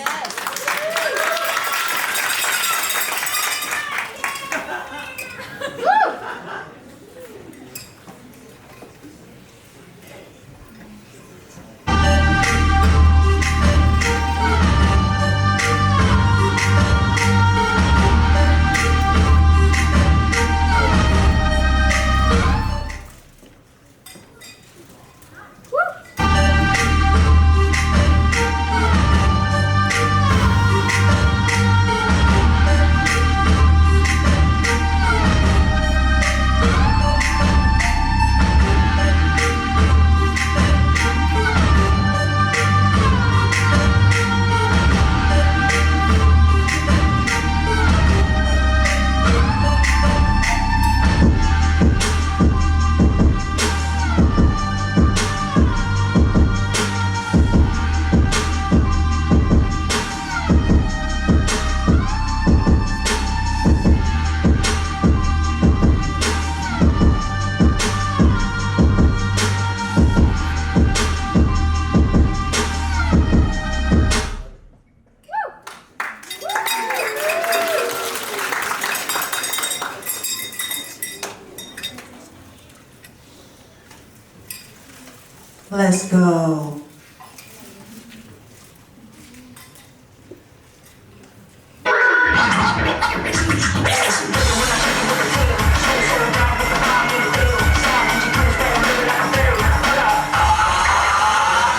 Let's go.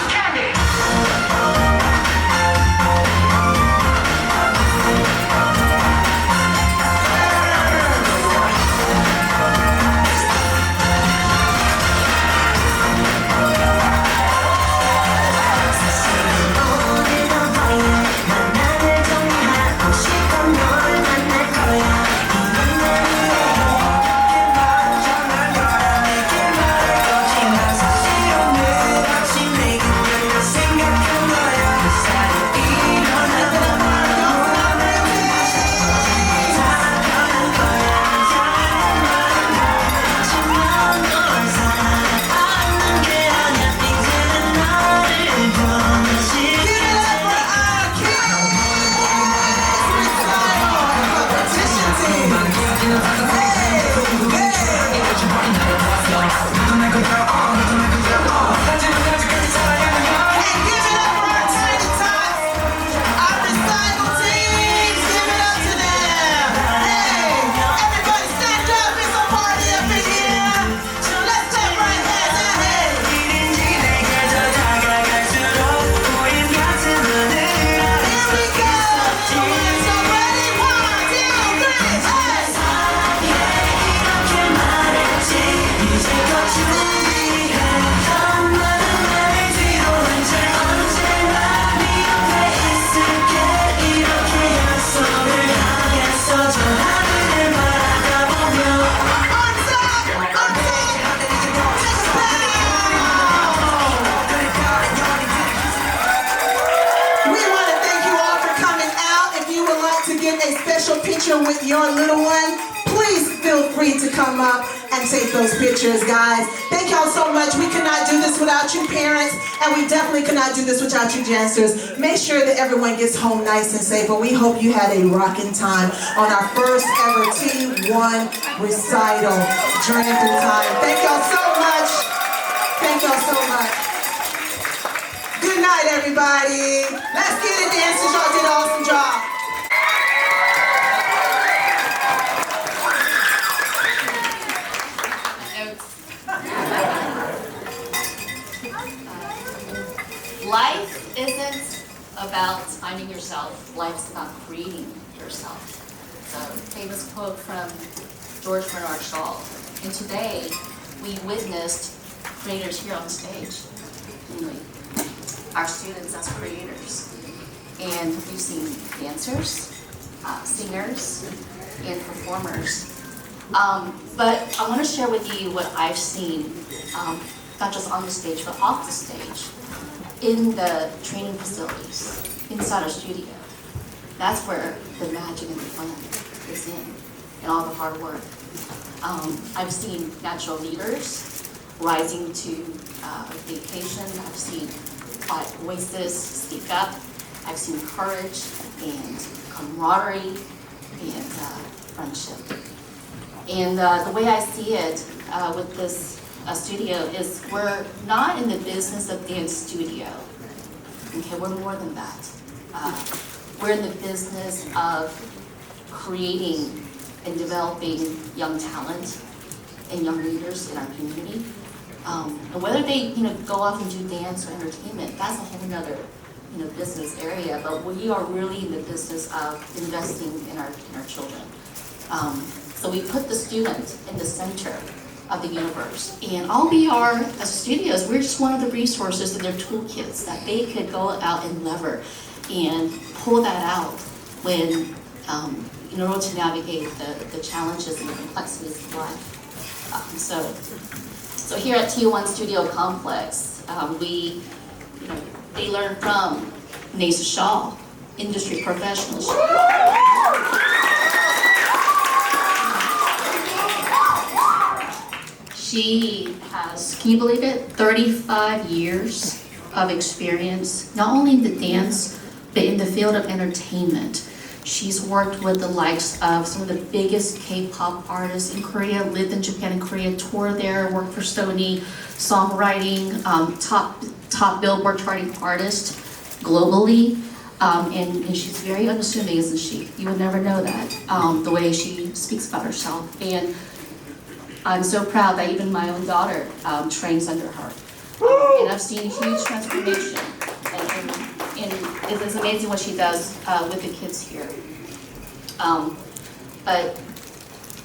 Here we go! So ready? get a special picture with your little one, please feel free to come up and take those pictures, guys. Thank y'all so much. We could not do this without you parents, and we definitely could not do this without you dancers. Make sure that everyone gets home nice and safe, but we hope you had a rocking time on our first ever T1 recital Journey Through Time. Thank y'all so much. Thank y'all so much. Good night, everybody. Let's get it, dancers. Y'all did an awesome job. Life isn't about finding yourself. Life's about creating yourself. It's a famous quote from George Bernard Shaw. And today, we witnessed creators here on stage. Our students as creators. And we've seen dancers, singers, and performers. But I want to share with you what I've seen, not just on the stage, but off the stage, in the training facilities, inside our studio. That's where the magic and the fun is in, and all the hard work. I've seen natural leaders rising to the occasion. I've seen quiet voices speak up. I've seen courage and camaraderie and friendship. And the way I see it with this studio is we're not in the business of dance studio. Okay, we're more than that. We're in the business of creating and developing young talent and young leaders in our community. And whether they go off and do dance or entertainment, that's a whole nother business area, but we are really in the business of investing in our children. So we put the student in the center of the universe. And all we are as studios, we're just one of the resources in their toolkits that they could go out and lever and pull that out when, in order to navigate the challenges and the complexities of life. So here at T1 Studio Complex, they learn from Nasa Shaw, industry professionals. She has, can you believe it, 35 years of experience, not only in the dance, but in the field of entertainment. She's worked with the likes of some of the biggest K-pop artists in Korea, lived in Japan and Korea, toured there, worked for Sony, songwriting, top Billboard charting artist globally. And she's very unassuming, isn't she? You would never know that, the way she speaks about herself. And I'm so proud that even my own daughter trains under her. And I've seen a huge transformation. And it's amazing what she does with the kids here. But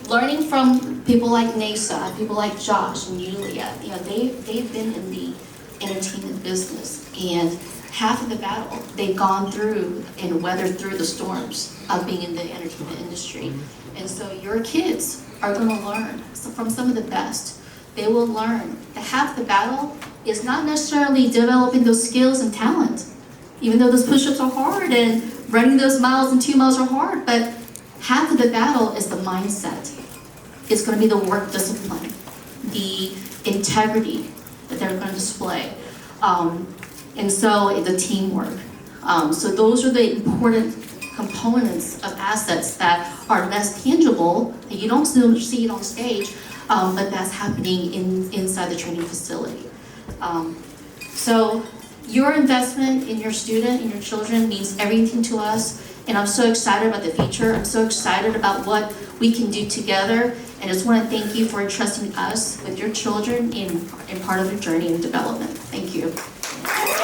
learning from people like Nasa, people like Josh and Yulia, they've been in the entertainment business. And half of the battle they've gone through and weathered through the storms of being in the entertainment industry. And so your kids are going to learn from some of the best. They will learn that half the battle is not necessarily developing those skills and talent, even though those push-ups are hard and running those miles and 2 miles are hard, but half of the battle is the mindset. It's going to be the work discipline, the integrity that they're going to display, and so the teamwork. So those are the important components of assets that are less tangible, and you don't see it on stage, but that's happening inside the training facility. So your investment in your student, in your children, means everything to us, and I'm so excited about the future. I'm so excited about what we can do together, and I just want to thank you for entrusting us with your children in part of your journey and development. Thank you.